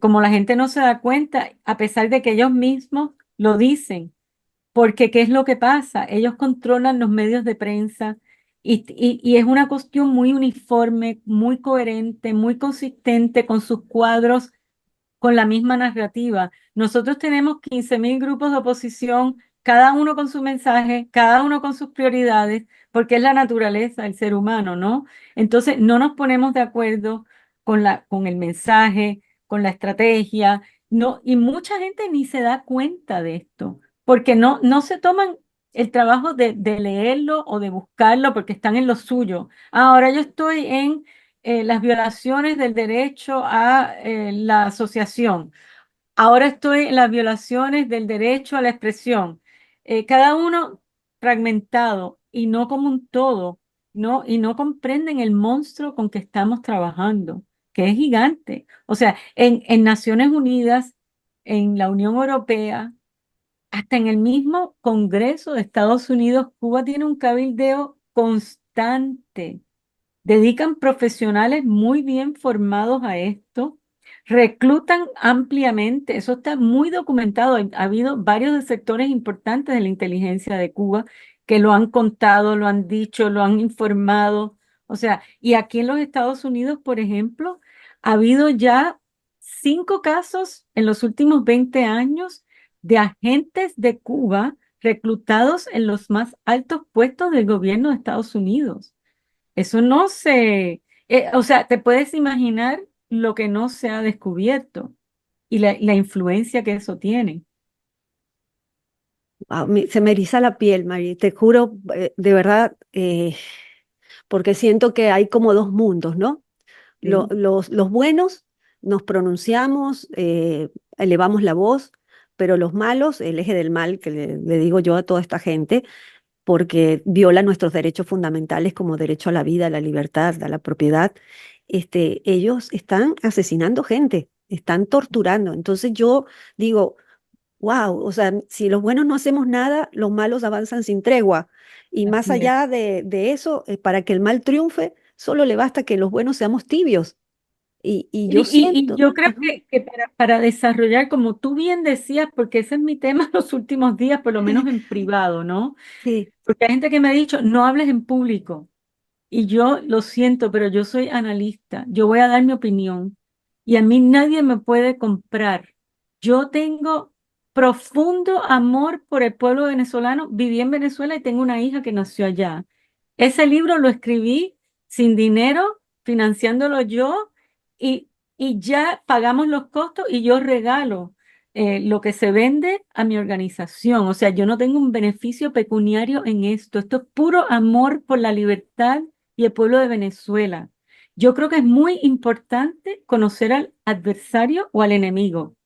como la gente no se da cuenta, a pesar de que ellos mismos lo dicen. Porque, ¿qué es lo que pasa? Ellos controlan los medios de prensa y es una cuestión muy uniforme, muy coherente, muy consistente con sus cuadros, con la misma narrativa. Nosotros tenemos 15.000 grupos de oposición, cada uno con su mensaje, cada uno con sus prioridades, porque es la naturaleza del ser humano, ¿no? Entonces, no nos ponemos de acuerdo con el mensaje, con la estrategia, no, y mucha gente ni se da cuenta de esto, porque no se toman el trabajo de leerlo o de buscarlo porque están en lo suyo. Ahora yo estoy en las violaciones del derecho a la asociación. Ahora estoy en las violaciones del derecho a la expresión. Cada uno fragmentado y no como un todo, ¿no? Y no comprenden el monstruo con que estamos trabajando, que es gigante. O sea, en Naciones Unidas, en la Unión Europea, hasta en el mismo Congreso de Estados Unidos, Cuba tiene un cabildeo constante. Dedican profesionales muy bien formados a esto, reclutan ampliamente, eso está muy documentado. Ha habido varios de sectores importantes de la inteligencia de Cuba que lo han contado, lo han dicho, lo han informado. O sea, y aquí en los Estados Unidos, por ejemplo, ha habido ya 5 casos en los últimos 20 años de agentes de Cuba reclutados en los más altos puestos del gobierno de Estados Unidos. Eso no o sea, te puedes imaginar lo que no se ha descubierto y la influencia que eso tiene. Se me eriza la piel, Mari, te juro, de verdad, porque siento que hay como dos mundos, ¿no? ¿Sí? Los buenos nos pronunciamos, elevamos la voz, pero los malos, el eje del mal, que le digo yo a toda esta gente, porque viola nuestros derechos fundamentales como derecho a la vida, a la libertad, a la propiedad, ellos están asesinando gente, están torturando. Entonces yo digo, wow, o sea, si los buenos no hacemos nada, los malos avanzan sin tregua. Y más Así es. allá de eso, para que el mal triunfe, solo le basta que los buenos seamos tibios. Y yo Y siento, yo creo ajá, que para desarrollar, como tú bien decías, porque ese es mi tema los últimos días, por lo menos en privado, ¿no? sí, Porque hay gente que me ha dicho, no hables en público. Y yo lo siento, pero yo soy analista. Yo voy a dar mi opinión y a mí nadie me puede comprar. Yo tengo profundo amor por el pueblo venezolano. Viví en Venezuela y tengo una hija que nació allá. Ese libro lo escribí sin dinero, financiándolo yo y, y ya pagamos los costos y yo regalo lo que se vende a mi organización. O sea, yo no tengo un beneficio pecuniario en esto. Esto es puro amor por la libertad y el pueblo de Venezuela. Yo creo que es muy importante conocer al adversario o al enemigo,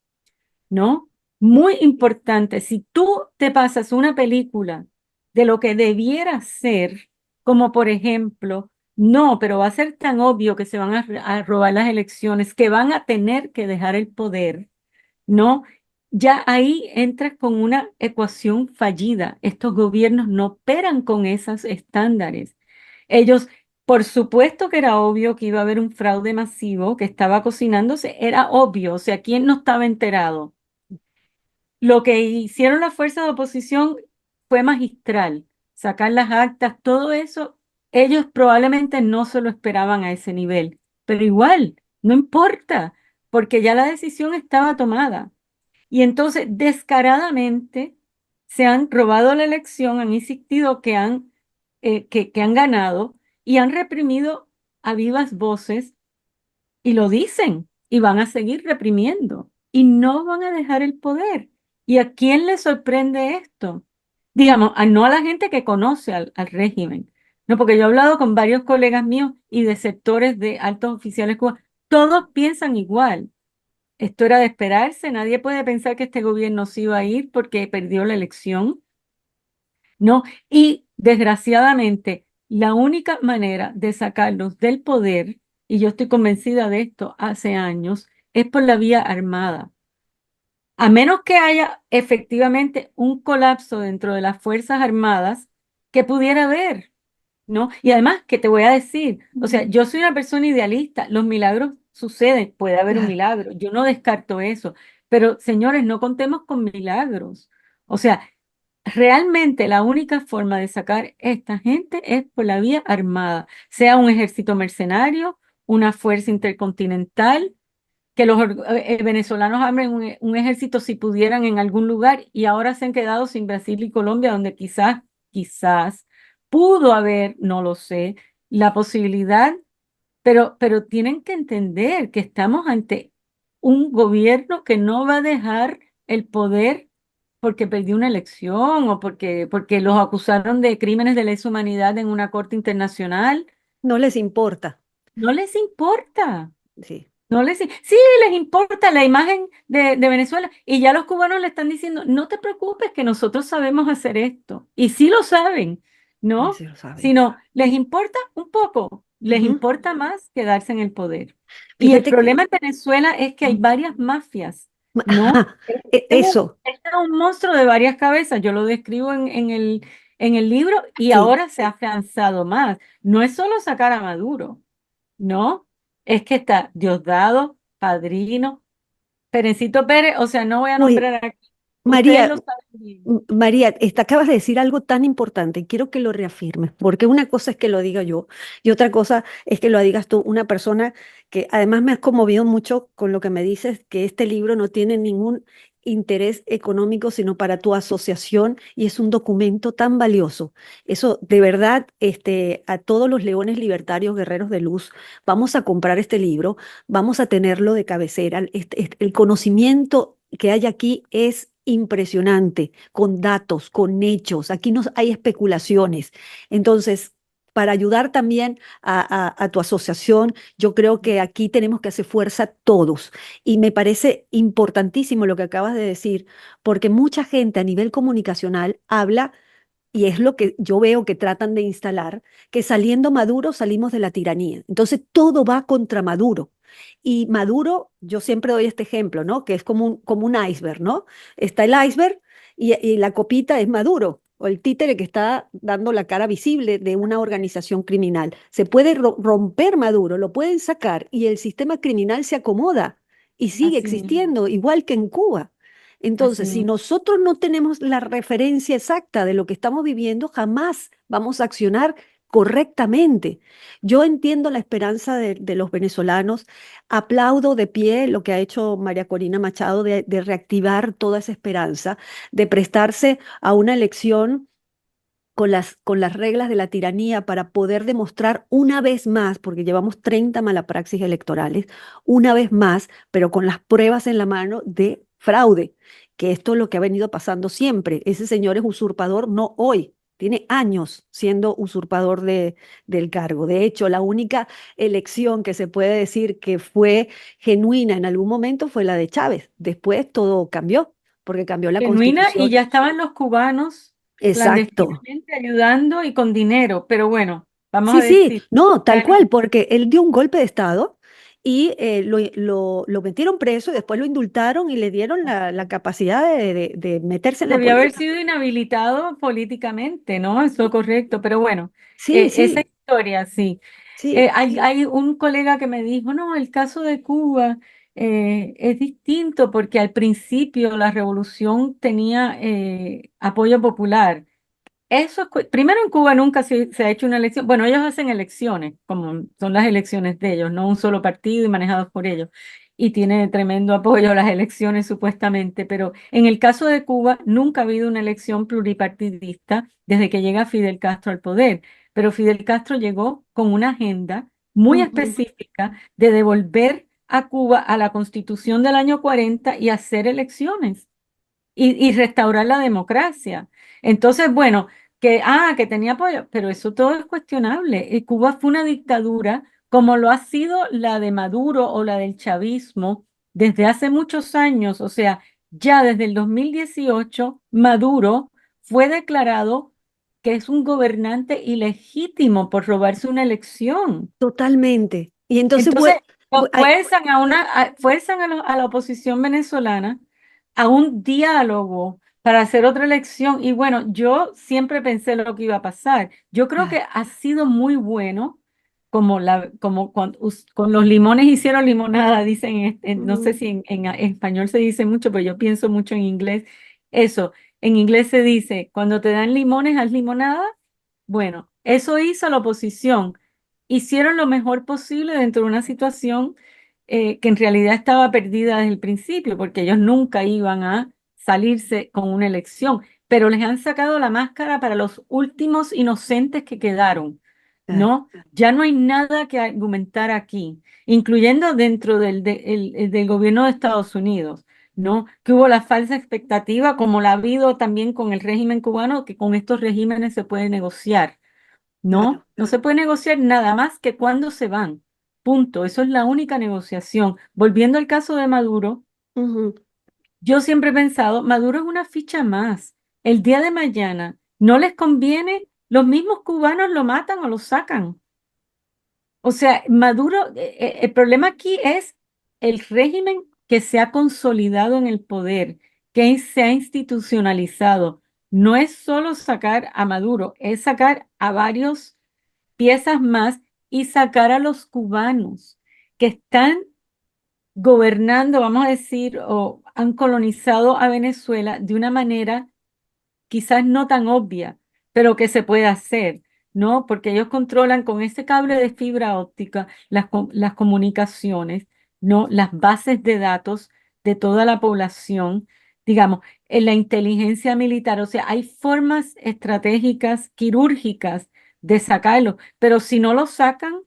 ¿no? Muy importante. Si tú te pasas una película de lo que debiera ser, como por ejemplo, no, pero va a ser tan obvio que se van a robar las elecciones, que van a tener que dejar el poder, ¿no? Ya ahí entras con una ecuación fallida. Estos gobiernos no operan con esos estándares. Ellos, por supuesto que era obvio que iba a haber un fraude masivo que estaba cocinándose, era obvio, o sea, ¿quién no estaba enterado? lo que hicieron las fuerzas de oposición fue magistral. Sacar las actas, todo eso, ellos probablemente no se lo esperaban a ese nivel, pero igual, no importa, porque ya la decisión estaba tomada. Y entonces, descaradamente, se han robado la elección, han insistido que han ganado y han reprimido a vivas voces y lo dicen y van a seguir reprimiendo y no van a dejar el poder. ¿Y a quién le sorprende esto? Digamos, no a la gente que conoce al régimen. No, porque yo he hablado con varios colegas míos y de sectores de altos oficiales cubanos. Todos piensan igual. Esto era de esperarse. Nadie puede pensar que este gobierno se iba a ir porque perdió la elección. No, y desgraciadamente, la única manera de sacarlos del poder, y yo estoy convencida de esto hace años, es por la vía armada. A menos que haya efectivamente un colapso dentro de las Fuerzas Armadas que pudiera haber, ¿no? Y además, que te voy a decir, o sea, yo soy una persona idealista, los milagros suceden, puede haber un Claro. milagro, yo no descarto eso, pero señores, no contemos con milagros. O sea, realmente la única forma de sacar a esta gente es por la vía armada, sea un ejército mercenario, una fuerza intercontinental, que los venezolanos abren un ejército si pudieran en algún lugar y ahora se han quedado sin Brasil y Colombia, donde quizás pudo haber, no lo sé, la posibilidad, pero tienen que entender que estamos ante un gobierno que no va a dejar el poder porque perdió una elección o porque los acusaron de crímenes de lesa humanidad en una corte internacional. No les importa. No les importa. Sí. No les, sí, les importa la imagen de Venezuela y ya los cubanos le están diciendo, no te preocupes que nosotros sabemos hacer esto. Y sí lo saben, ¿no? Sí lo saben. Sino les importa un poco, les Ujú. importa más quedarse en el poder. Y el Fíjate que problema en Venezuela es que hay varias mafias, ¿no? ajá, eso, Este es un monstruo de varias cabezas, yo lo describo en el libro y sí. ahora se ha afianzado más. No es solo sacar a Maduro. No, es que está Diosdado, Padrino, Perencito Pérez, o sea, no voy a Oye, nombrar aquí. Ustedes María, lo saben bien. María, acabas de decir algo tan importante y quiero que lo reafirmes, porque una cosa es que lo diga yo y otra cosa es que lo digas tú, una persona que además me has conmovido mucho con lo que me dices, que este libro no tiene ningún interés económico, sino para tu asociación y es un documento tan valioso. Eso, de verdad, a todos los leones libertarios, guerreros de luz, vamos a comprar este libro, vamos a tenerlo de cabecera. El conocimiento que hay aquí es impresionante, con datos, con hechos. Aquí no hay especulaciones. Entonces, para ayudar también a tu asociación, yo creo que aquí tenemos que hacer fuerza todos. Y me parece importantísimo lo que acabas de decir, porque mucha gente a nivel comunicacional habla y es lo que yo veo que tratan de instalar, que saliendo Maduro salimos de la tiranía. Entonces todo va contra Maduro. Y Maduro, yo siempre doy este ejemplo, ¿no? Que es como un iceberg, ¿no? Está el iceberg y la copita es Maduro, o el títere que está dando la cara visible de una organización criminal. Se puede romper Maduro, lo pueden sacar y el sistema criminal se acomoda y sigue Así mismo, existiendo, igual que en Cuba. así Entonces, si mismo. nosotros no tenemos la referencia exacta de lo que estamos viviendo, jamás vamos a accionar correctamente. Yo entiendo la esperanza de los venezolanos, aplaudo de pie lo que ha hecho María Corina Machado de reactivar toda esa esperanza, de prestarse a una elección con las reglas de la tiranía para poder demostrar una vez más, porque llevamos 30 malapraxis electorales, una vez más, pero con las pruebas en la mano de fraude, que esto es lo que ha venido pasando siempre. Ese señor es usurpador, no hoy. Tiene años siendo usurpador del cargo. De hecho, la única elección que se puede decir que fue genuina en algún momento fue la de Chávez. Después todo cambió, porque cambió la Genuina y constitución. ya estaban los cubanos Exacto. clandestinamente ayudando y con dinero, pero bueno, vamos a Sí, ver sí, si no, tal gana. cual, porque él dio un golpe de Estado y lo metieron preso y después lo indultaron y le dieron la capacidad de meterse en la Debió haber política. sido inhabilitado políticamente, ¿no? Eso es correcto, pero bueno, Sí, esa sí, historia, sí. sí, Hay un colega que me dijo, no, el caso de Cuba. es distinto porque al principio la revolución tenía apoyo popular. Eso es, primero en Cuba nunca se ha hecho una elección. Bueno, ellos hacen elecciones, como son las elecciones de ellos, no un solo partido y manejados por ellos. Y tiene tremendo apoyo las elecciones supuestamente, pero en el caso de Cuba nunca ha habido una elección pluripartidista desde que llega Fidel Castro al poder. Pero Fidel Castro llegó con una agenda muy Ujú. específica de devolver a Cuba a la Constitución del año 40 y hacer elecciones y restaurar la democracia. Entonces, bueno, que tenía apoyo, pero eso todo es cuestionable. Y Cuba fue una dictadura como lo ha sido la de Maduro o la del chavismo desde hace muchos años. O sea, ya desde el 2018, Maduro fue declarado que es un gobernante ilegítimo por robarse una elección. Totalmente. Y entonces, Entonces, ay, fuerzan a la oposición venezolana a un diálogo para hacer otra elección. Y bueno, yo siempre pensé lo que iba a pasar. Yo creo que ha sido muy bueno, como con los limones hicieron limonada, dicen, no sé mm, si en español se dice mucho, pero yo pienso mucho en inglés. Eso, en inglés se dice, cuando te dan limones, haz limonada. Bueno, eso hizo la oposición. Hicieron lo mejor posible dentro de una situación que en realidad estaba perdida desde el principio, porque ellos nunca iban a salirse con una elección, pero les han sacado la máscara para los últimos inocentes que quedaron, claro. ¿no? Ya no hay nada que argumentar aquí, incluyendo dentro del gobierno de Estados Unidos. ¿No? Que hubo la falsa expectativa, como la ha habido también con el régimen cubano, que con estos regímenes se puede negociar. Claro. No, no se puede negociar nada más que cuando se van. Punto. Eso es la única negociación. Volviendo al caso de Maduro, Ujú. yo siempre he pensado, Maduro es una ficha más. El día de mañana no les conviene, los mismos cubanos lo matan o lo sacan. O sea, Maduro, el problema aquí es el régimen que se ha consolidado en el poder, que se ha institucionalizado. No es solo sacar a Maduro, es sacar a varios piezas más y sacar a los cubanos que están gobernando, vamos a decir, o han colonizado a Venezuela de una manera quizás no tan obvia, pero que se puede hacer, ¿no? Porque ellos controlan con ese cable de fibra óptica las comunicaciones, ¿no? Las bases de datos de toda la población, digamos, en la inteligencia militar, o sea, hay formas estratégicas, quirúrgicas de sacarlo, pero si no lo sacan,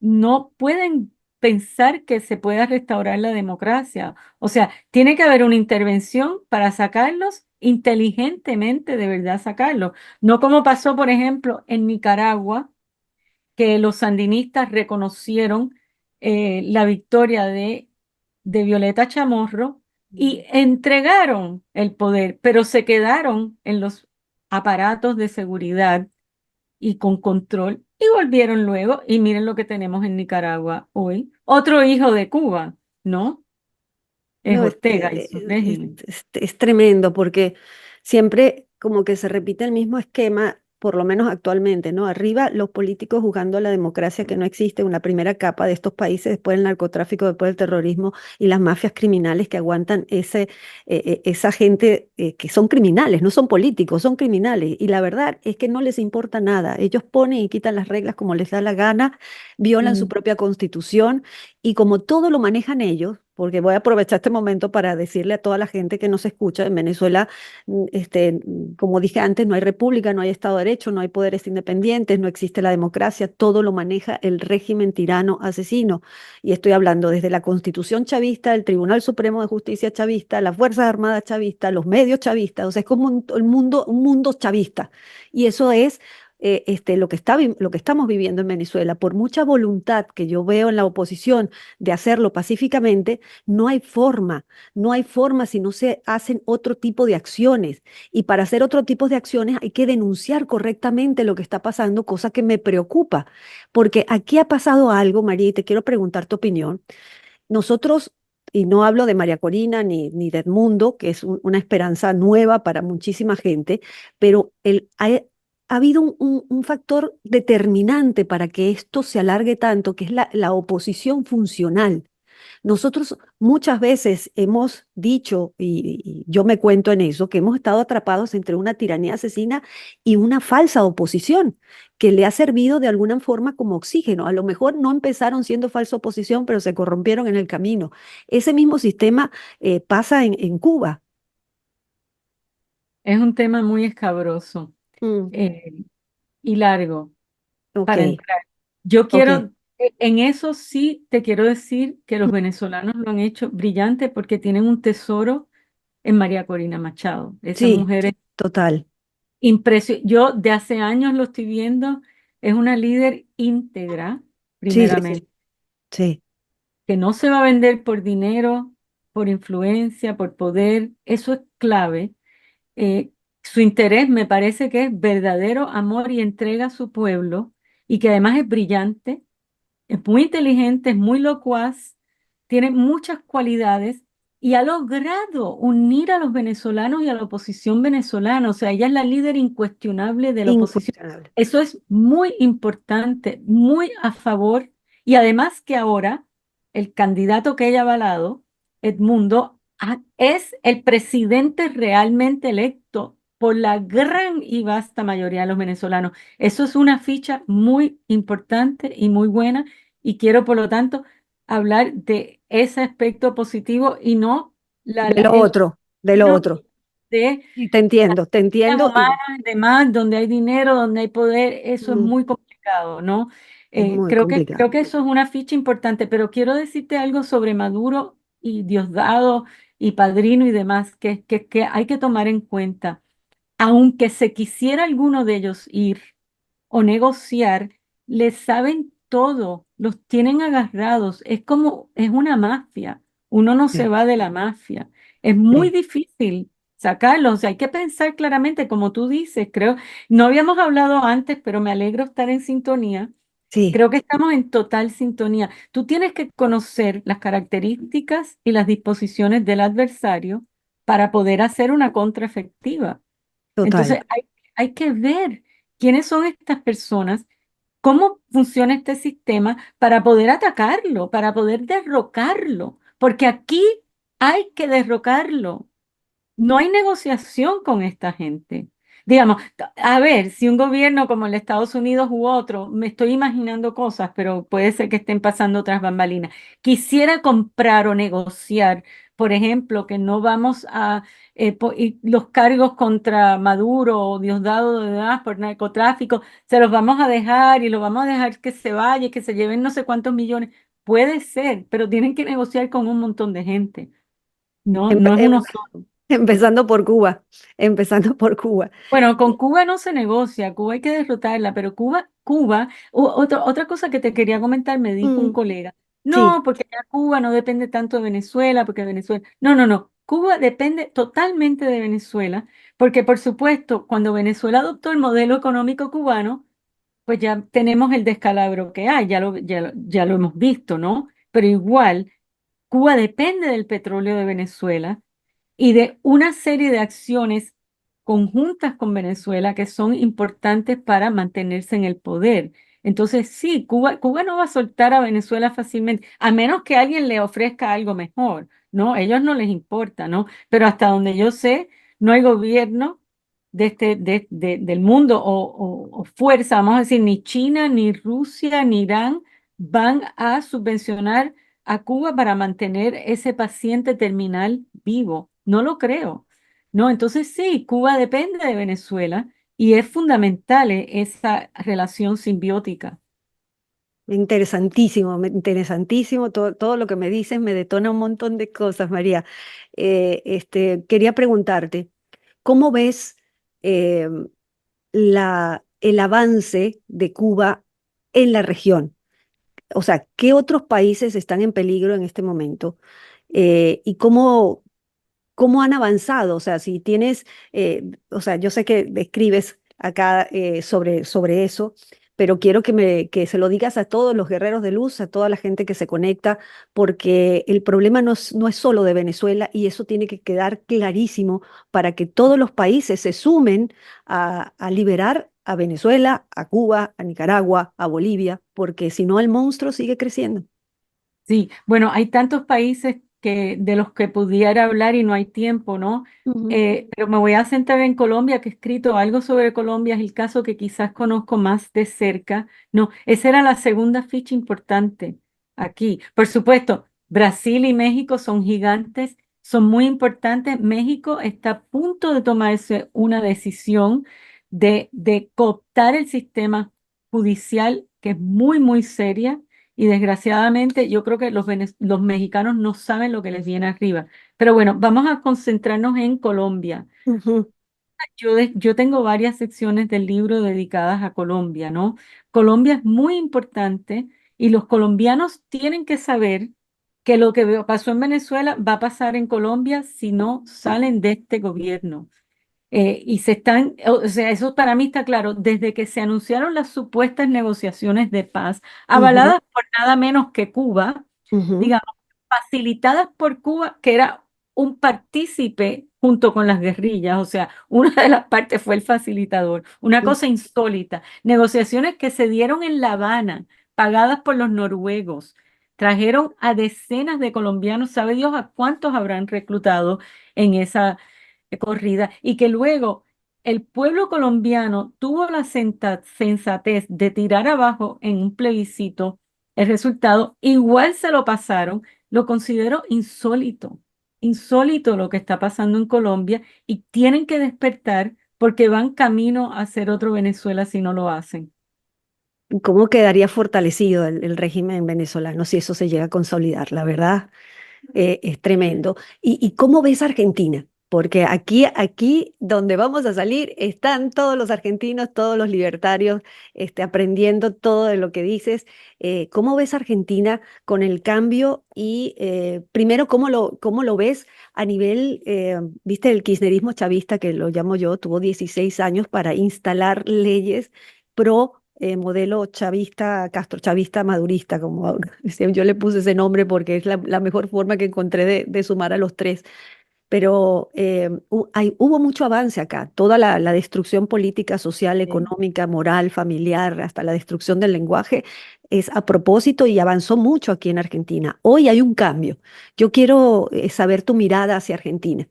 no pueden pensar que se pueda restaurar la democracia. O sea, tiene que haber una intervención para sacarlos inteligentemente, de verdad sacarlos. No como pasó, por ejemplo, en Nicaragua, que los sandinistas reconocieron la victoria de Violeta Chamorro y entregaron el poder, pero se quedaron en los aparatos de seguridad y con control y volvieron luego y miren lo que tenemos en Nicaragua hoy. Otro hijo de Cuba, ¿no? Es No, Ortega y su régimen. es tremendo porque siempre como que se repite el mismo esquema, por lo menos actualmente, ¿no? Arriba los políticos jugando a la democracia que no existe, una primera capa de estos países, después el narcotráfico, después el terrorismo y las mafias criminales que aguantan esa gente que son criminales, no son políticos, son criminales. Y la verdad es que no les importa nada. Ellos ponen y quitan las reglas como les da la gana, violan su Mm. propia constitución y como todo lo manejan ellos, porque voy a aprovechar este momento para decirle a toda la gente que nos escucha, en Venezuela, como dije antes, no hay república, no hay Estado de Derecho, no hay poderes independientes, no existe la democracia, todo lo maneja el régimen tirano asesino. Y estoy hablando desde la Constitución chavista, el Tribunal Supremo de Justicia chavista, las Fuerzas Armadas chavistas, los medios chavistas, o sea, es como un mundo chavista. Y eso es lo que estamos viviendo en Venezuela. Por mucha voluntad que yo veo en la oposición de hacerlo pacíficamente, no hay forma, no hay forma si no se hacen otro tipo de acciones. Y para hacer otro tipo de acciones hay que denunciar correctamente lo que está pasando, cosa que me preocupa, porque aquí ha pasado algo, María, y te quiero preguntar tu opinión. Nosotros, y no hablo de María Corina ni de Edmundo, que es una esperanza nueva para muchísima gente, pero ha habido un factor determinante para que esto se alargue tanto, que es la oposición funcional. Nosotros muchas veces hemos dicho, y yo me cuento en eso, que hemos estado atrapados entre una tiranía asesina y una falsa oposición que le ha servido de alguna forma como oxígeno. A lo mejor no empezaron siendo falsa oposición, pero se corrompieron en el camino. Ese mismo sistema pasa en Cuba. Es un tema muy escabroso Mm, eh, y largo ok, para entrar. Yo ok. quiero, en eso sí te quiero decir que los venezolanos lo han hecho brillante porque tienen un tesoro en María Corina Machado. Esa Sí, mujer es total. impresionante. Yo de hace años lo estoy viendo, es una líder íntegra, Sí, sí, sí. primeramente, Sí, que no se va a vender por dinero, por influencia, por poder. Eso es clave. Su interés me parece que es verdadero amor y entrega a su pueblo y que además es brillante, es muy inteligente, es muy locuaz, tiene muchas cualidades y ha logrado unir a los venezolanos y a la oposición venezolana. O sea, ella es la líder incuestionable de la oposición. incuestionable. Eso es muy importante, muy a favor. Y además que ahora el candidato que ella ha avalado, Edmundo, es el presidente realmente electo por la gran y vasta mayoría de los venezolanos. Eso es una ficha muy importante y muy buena y quiero, por lo tanto, hablar de ese aspecto positivo y no De lo el otro, de lo camino otro. de Sí, las te vidas entiendo y humanas y demás, donde hay dinero, donde hay poder. Eso es mm, muy complicado, ¿no? es muy Creo complicado. que eso es una ficha importante, pero quiero decirte algo sobre Maduro y Diosdado y Padrino y demás, que hay que tomar en cuenta. Aunque se quisiera alguno de ellos ir o negociar, les saben todo, los tienen agarrados, es como, es una mafia, uno no se Sí, va de la mafia, es muy sí, difícil sacarlos, o sea, hay que pensar claramente, como tú dices, creo, no habíamos hablado antes, pero me alegro estar en sintonía, sí, creo que estamos en total sintonía. Tú tienes que conocer las características y las disposiciones del adversario para poder hacer una contra efectiva. total. Entonces, hay que ver quiénes son estas personas, cómo funciona este sistema para poder atacarlo, para poder derrocarlo, porque aquí hay que derrocarlo. No hay negociación con esta gente. Digamos, a ver, si un gobierno como el de Estados Unidos u otro, me estoy imaginando cosas, pero puede ser que estén pasando otras bambalinas, quisiera comprar o negociar, por ejemplo, que no vamos a, y los cargos contra Maduro o Diosdado de demás por narcotráfico, se los vamos a dejar y lo vamos a dejar que se vaya y que se lleven no sé cuántos millones. Puede ser, pero tienen que negociar con un montón de gente. No, Empe- no es em- uno solo. empezando por Cuba, empezando por Cuba. Bueno, con Cuba no se negocia, Cuba hay que derrotarla, pero otra cosa que te quería comentar, me dijo un Mm, colega, sí, no, porque ya Cuba no depende tanto de Venezuela, porque Venezuela, no, no, no, Cuba depende totalmente de Venezuela, porque por supuesto, cuando Venezuela adoptó el modelo económico cubano, pues ya tenemos el descalabro que hay, ya lo hemos visto, ¿no? Pero igual, Cuba depende del petróleo de Venezuela y de una serie de acciones conjuntas con Venezuela que son importantes para mantenerse en el poder. Entonces, sí, Cuba no va a soltar a Venezuela fácilmente, a menos que alguien le ofrezca algo mejor, ¿no? A ellos no les importa, ¿no? Pero hasta donde yo sé, no hay gobierno del mundo o fuerza, vamos a decir, ni China, ni Rusia, ni Irán van a subvencionar a Cuba para mantener ese paciente terminal vivo. No lo creo. No, entonces sí, Cuba depende de Venezuela y es fundamental esa relación simbiótica. interesantísimo, interesantísimo. Todo lo que me dices me detona un montón de cosas, María. Quería preguntarte, ¿cómo ves eh, el avance de Cuba en la región? O sea, ¿qué otros países están en peligro en este momento? ¿Y cómo han avanzado? O sea, si tienes, o sea, yo sé que describes acá sobre eso, pero quiero que se lo digas a todos los guerreros de luz, a toda la gente que se conecta, porque el problema no es solo de Venezuela y eso tiene que quedar clarísimo para que todos los países se sumen a liberar a Venezuela, a Cuba, a Nicaragua, a Bolivia, porque si no el monstruo sigue creciendo. Sí, bueno, hay tantos países de los que pudiera hablar y no hay tiempo, ¿no? Ujú, Pero me voy a centrar en Colombia, que he escrito algo sobre Colombia, es el caso que quizás conozco más de cerca. No, esa era la segunda ficha importante aquí. Por supuesto, Brasil y México son gigantes, son muy importantes. México está a punto de tomarse una decisión de cooptar el sistema judicial, que es muy, muy seria y desgraciadamente yo creo que los mexicanos no saben lo que les viene arriba. Pero bueno, vamos a concentrarnos en Colombia. ujú, Yo tengo varias secciones del libro dedicadas a Colombia, ¿no? Colombia es muy importante y los colombianos tienen que saber que lo que pasó en Venezuela va a pasar en Colombia si no salen de este gobierno. Y se están, o sea, eso para mí está claro, desde que se anunciaron las supuestas negociaciones de paz, ujú, avaladas por nada menos que Cuba, ujú, digamos, facilitadas por Cuba, que era un partícipe junto con las guerrillas, o sea, una de las partes fue el facilitador, una ujú. cosa insólita, negociaciones que se dieron en La Habana, pagadas por los noruegos. Trajeron a decenas de colombianos, sabe Dios a cuántos habrán reclutado en esa corrida, y que luego el pueblo colombiano tuvo la sensatez de tirar abajo en un plebiscito el resultado, igual se lo pasaron, lo considero insólito, insólito lo que está pasando en Colombia y tienen que despertar porque van camino a ser otro Venezuela si no lo hacen. ¿Cómo quedaría fortalecido el régimen venezolano si eso se llega a consolidar? La verdad, es tremendo. ¿Y cómo ves Argentina? Porque aquí donde vamos a salir están todos los argentinos, todos los libertarios, aprendiendo todo de lo que dices. ¿Cómo ves Argentina con el cambio? Y primero, ¿cómo lo ves a nivel, viste, el kirchnerismo chavista, que lo llamo yo, tuvo 16 años para instalar leyes pro modelo chavista, castrochavista, madurista, como yo le puse ese nombre porque es la mejor forma que encontré de sumar a los tres. Pero hubo mucho avance acá, toda la destrucción política, social, Sí. económica, moral, familiar, hasta la destrucción del lenguaje, es a propósito y avanzó mucho aquí en Argentina. Hoy hay un cambio. Yo quiero saber tu mirada hacia Argentina.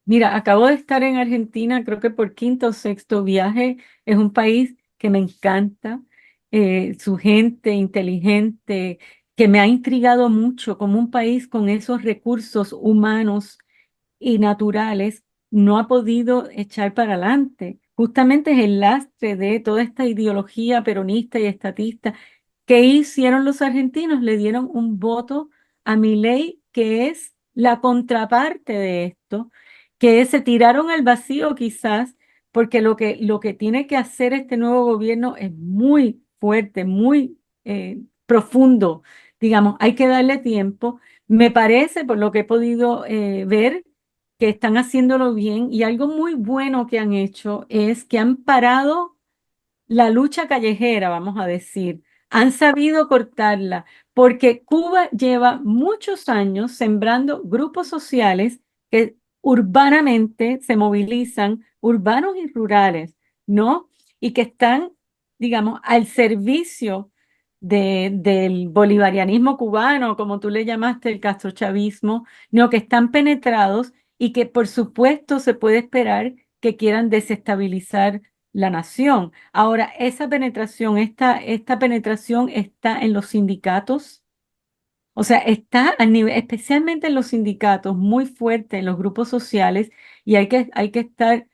Mira, acabo de estar en Argentina, creo que por quinto o sexto viaje. Es un país que me encanta, su gente inteligente, que me ha intrigado mucho como un país con esos recursos humanos y naturales no ha podido echar para adelante. Justamente es el lastre de toda esta ideología peronista y estatista. ¿Qué hicieron los argentinos? Le dieron un voto a Milei, que es la contraparte de esto, que se tiraron al vacío quizás, porque lo que tiene que hacer este nuevo gobierno es muy fuerte, muy profundo. Digamos, hay que darle tiempo. Me parece, por lo que he podido ver, que están haciéndolo bien y algo muy bueno que han hecho es que han parado la lucha callejera, vamos a decir. Han sabido cortarla porque Cuba lleva muchos años sembrando grupos sociales que urbanamente se movilizan, urbanos y rurales, ¿no? Y que están, digamos, al servicio del bolivarianismo cubano, como tú le llamaste, el castrochavismo, no, que están penetrados y que por supuesto se puede esperar que quieran desestabilizar la nación. Ahora, esta penetración está en los sindicatos, o sea, está a nivel, especialmente en los sindicatos, muy fuerte en los grupos sociales, y hay que estar,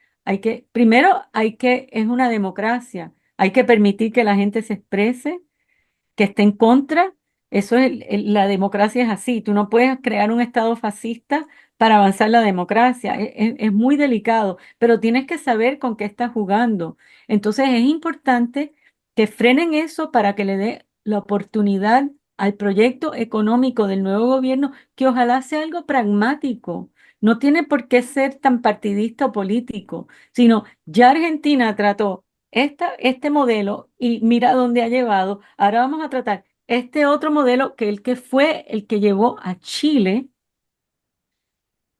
primero es una democracia, hay que permitir que la gente se exprese, que esté en contra. Eso es, la democracia es así. Tú no puedes crear un estado fascista para avanzar la democracia. Es muy delicado, pero tienes que saber con qué estás jugando. Entonces es importante que frenen eso para que le dé la oportunidad al proyecto económico del nuevo gobierno, que ojalá sea algo pragmático. No tiene por qué ser tan partidista o político, sino ya Argentina trató este modelo y mira dónde ha llevado. Ahora vamos a tratar este otro modelo que fue el que llevó a Chile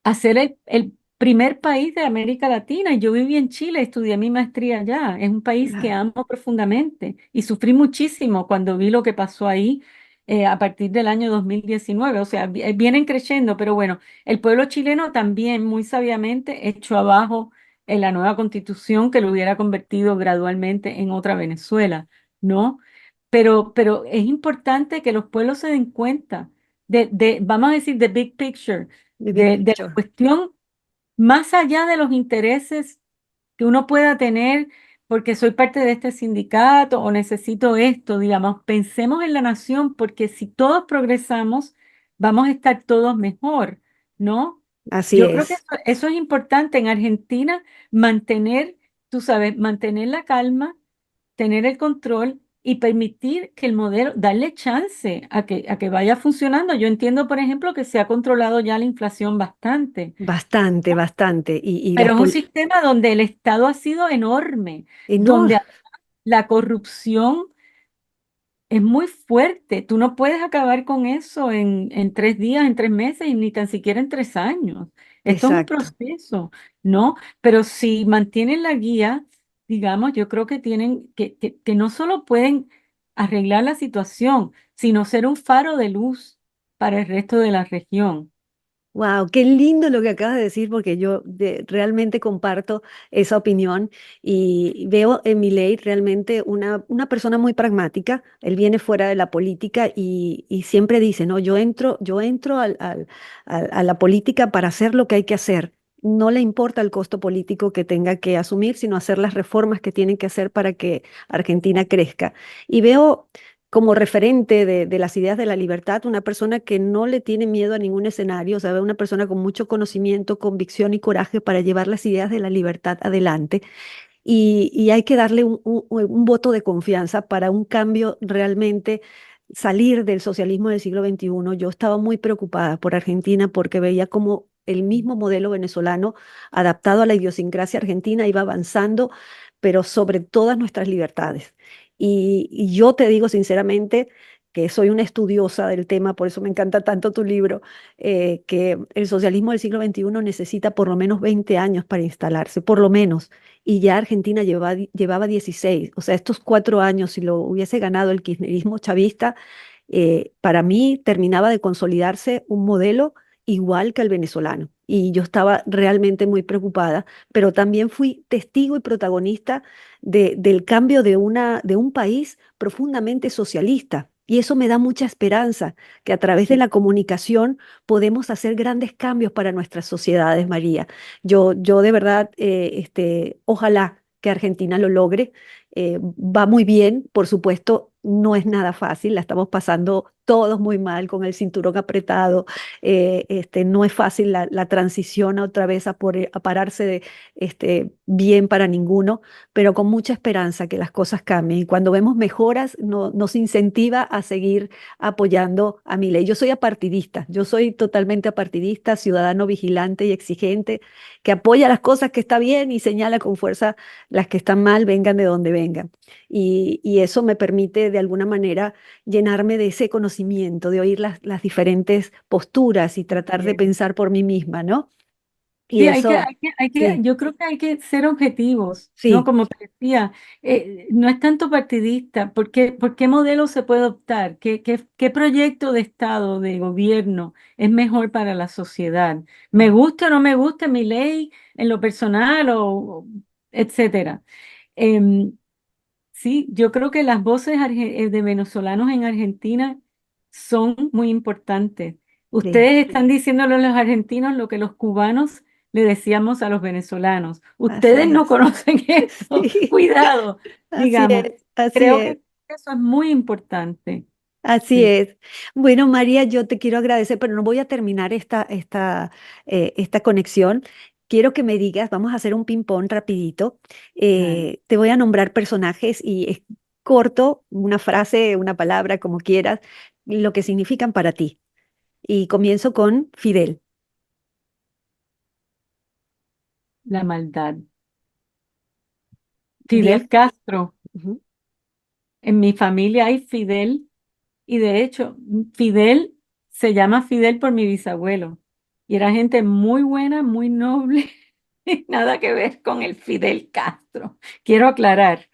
a ser el primer país de América Latina. Yo viví en Chile, estudié mi maestría allá. Es un país que Claro. amo profundamente y sufrí muchísimo cuando vi lo que pasó ahí. a partir del año 2019. O sea, vienen creciendo, pero bueno, el pueblo chileno también muy sabiamente echó abajo la nueva constitución que lo hubiera convertido gradualmente en otra Venezuela, ¿no? Pero es importante que los pueblos se den cuenta vamos a decir, the big picture, The big de la picture. cuestión más allá de los intereses que uno pueda tener porque soy parte de este sindicato o necesito esto, digamos, pensemos en la nación porque si todos progresamos, vamos a estar todos mejor, ¿no? Así Yo creo que es. eso es importante en Argentina, mantener, tú sabes, mantener la calma, tener el control y permitir que el modelo, darle chance a que vaya funcionando. Yo entiendo, por ejemplo, que se ha controlado ya la inflación bastante, Bastante, bastante. Y pero es un sistema donde el Estado ha sido enorme, no, donde la corrupción es muy fuerte. Tú no puedes acabar con eso en 3 días, en 3 meses y ni tan siquiera en 3 años. Esto es un exacto. proceso, ¿no? Pero si mantienen la guía, digamos, yo creo que tienen que no solo pueden arreglar la situación, sino ser un faro de luz para el resto de la región. Wow, qué lindo lo que acabas de decir, porque yo realmente comparto esa opinión y veo en Milei realmente una persona muy pragmática. Él viene fuera de la política y siempre dice, no, yo entro a la política para hacer lo que hay que hacer. No le importa el costo político que tenga que asumir, sino hacer las reformas que tienen que hacer para que Argentina crezca. Y veo como referente de las ideas de la libertad, una persona que no le tiene miedo a ningún escenario, o sea, una persona con mucho conocimiento, convicción y coraje para llevar las ideas de la libertad adelante. Y hay que darle un voto de confianza para un cambio realmente, salir del socialismo del siglo XXI. Yo estaba muy preocupada por Argentina porque veía como el mismo modelo venezolano adaptado a la idiosincrasia argentina iba avanzando, pero sobre todas nuestras libertades. Y yo te digo sinceramente que soy una estudiosa del tema, por eso me encanta tanto tu libro, que el socialismo del siglo XXI necesita por lo menos 20 años para instalarse, por lo menos, y ya Argentina llevaba 16. O sea, estos 4 años, si lo hubiese ganado el kirchnerismo chavista, para mí terminaba de consolidarse un modelo igual que el venezolano. Y yo estaba realmente muy preocupada, pero también fui testigo y protagonista del cambio de un país profundamente socialista. Y eso me da mucha esperanza, que a través de Sí. la comunicación podemos hacer grandes cambios para nuestras sociedades, María. Yo de verdad, ojalá que Argentina lo logre. Va muy bien, por supuesto, no es nada fácil, la estamos pasando todos muy mal con el cinturón apretado. No es fácil la transición otra vez a pararse bien para ninguno, pero con mucha esperanza que las cosas cambien. Y cuando vemos mejoras, nos incentiva a seguir apoyando a Milei. Yo soy apartidista, yo soy totalmente apartidista, ciudadano vigilante y exigente, que apoya las cosas que está bien y señala con fuerza las que están mal, vengan de donde vengan. Y eso me permite de alguna manera llenarme de ese conocimiento, de oír las diferentes posturas y tratar de Bien. pensar por mí misma, ¿no? Y Sí, eso, sí, yo creo que hay que ser objetivos, ¿no? sí, Como te decía, no es tanto partidista. Por qué modelo se puede optar? ¿Qué proyecto de Estado, de gobierno es mejor para la sociedad? ¿Me gusta o no me gusta mi ley en lo personal o etcétera? Em, sí, yo creo que las voces de venezolanos en Argentina son muy importantes. sí, Ustedes están diciéndole a los argentinos lo que los cubanos le decíamos a los venezolanos. así Ustedes no es. conocen esto, Sí, cuidado, así digamos. es, así Creo es. que eso es muy importante. Así Sí, es. Bueno, María, yo te quiero agradecer, pero no voy a terminar esta conexión. Quiero que me digas, vamos a hacer un ping-pong rapidito. dale. Te voy a nombrar personajes y es corto, una frase, una palabra, como quieras, lo que significan para ti. Y comienzo con Fidel. La maldad. Día. Fidel Castro. Ujú. En mi familia hay Fidel. Y de hecho, Fidel se llama Fidel por mi bisabuelo. Y era gente muy buena, muy noble, y nada que ver con el Fidel Castro. Quiero aclarar.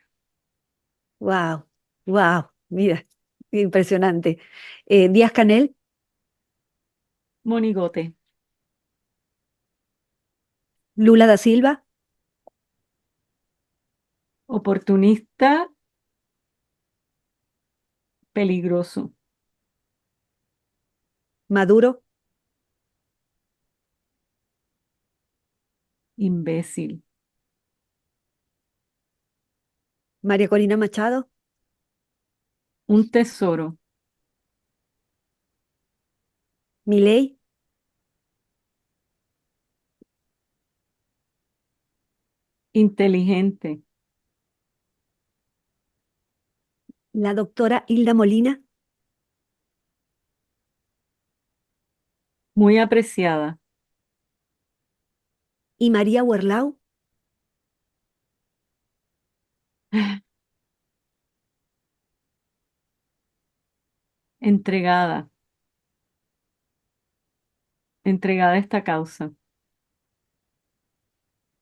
Wow, wow, mira. Impresionante. Díaz Canel, Monigote, Lula da Silva, oportunista, peligroso, Maduro, imbécil, María Corina Machado, un tesoro, Milei, inteligente, la doctora Hilda Molina muy apreciada, y María Huerlau. entregada, entregada a esta causa.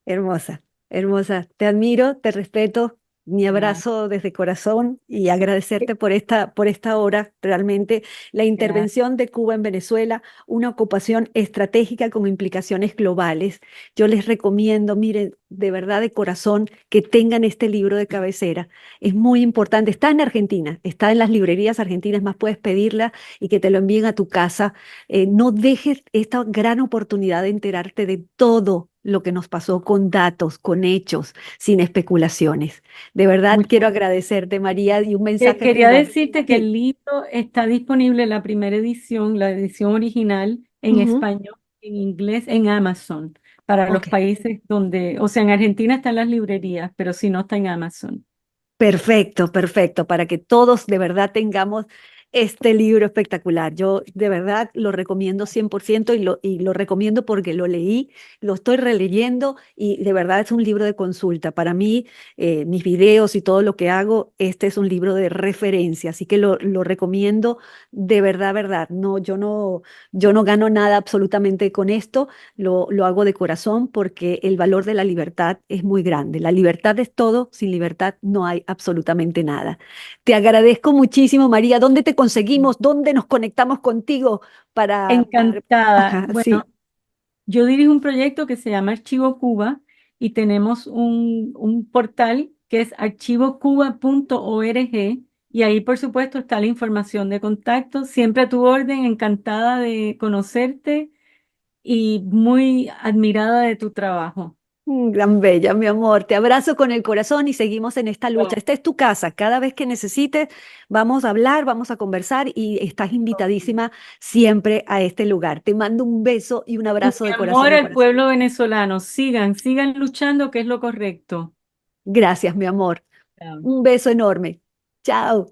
Hermosa, hermosa. Te admiro, te respeto. Mi Gracias, abrazo desde corazón y agradecerte por esta hora. Realmente la gracias. intervención de Cuba en Venezuela, una ocupación estratégica con implicaciones globales. Yo les recomiendo, miren, de verdad de corazón, que tengan este libro de cabecera. Es muy importante. Está en Argentina, está en las librerías argentinas, más puedes pedirla y que te lo envíen a tu casa. No dejes esta gran oportunidad de enterarte de todo lo que nos pasó con datos, con hechos, sin especulaciones. De verdad Muchas quiero agradecerte, María, y un mensaje Quería final. decirte que el Sí. libro está disponible, la primera edición, la edición original, en Ujú. español, en inglés, en Amazon, para los Ok. países donde, o sea, en Argentina están las librerías, pero si no está en Amazon. Perfecto, perfecto, para que todos de verdad tengamos este libro espectacular. Yo de verdad lo recomiendo 100% y lo recomiendo porque lo leí, lo estoy releyendo y de verdad es un libro de consulta. Para mí, mis videos y todo lo que hago, este es un libro de referencia, así que lo recomiendo de verdad, verdad. No, yo no gano nada absolutamente con esto, lo hago de corazón porque el valor de la libertad es muy grande. La libertad es todo, sin libertad no hay absolutamente nada. Te agradezco muchísimo, María. ¿Dónde te conseguimos? ¿Dónde nos conectamos contigo para... Encantada. Ajá, Bueno, sí. yo dirijo un proyecto que se llama Archivo Cuba y tenemos un portal que es archivocuba.org y ahí, por supuesto, está la información de contacto. Siempre a tu orden, encantada de conocerte y muy admirada de tu trabajo. Gran bella, mi amor. Te abrazo con el corazón y seguimos en esta lucha. Esta es tu casa. Cada vez que necesites, vamos a hablar, vamos a conversar y estás invitadísima siempre a este lugar. Te mando un beso y un Y abrazo mi de corazón amor a al corazón. pueblo venezolano, sigan luchando, que es lo correcto. Gracias, mi amor. Chao. Un beso enorme. Chao.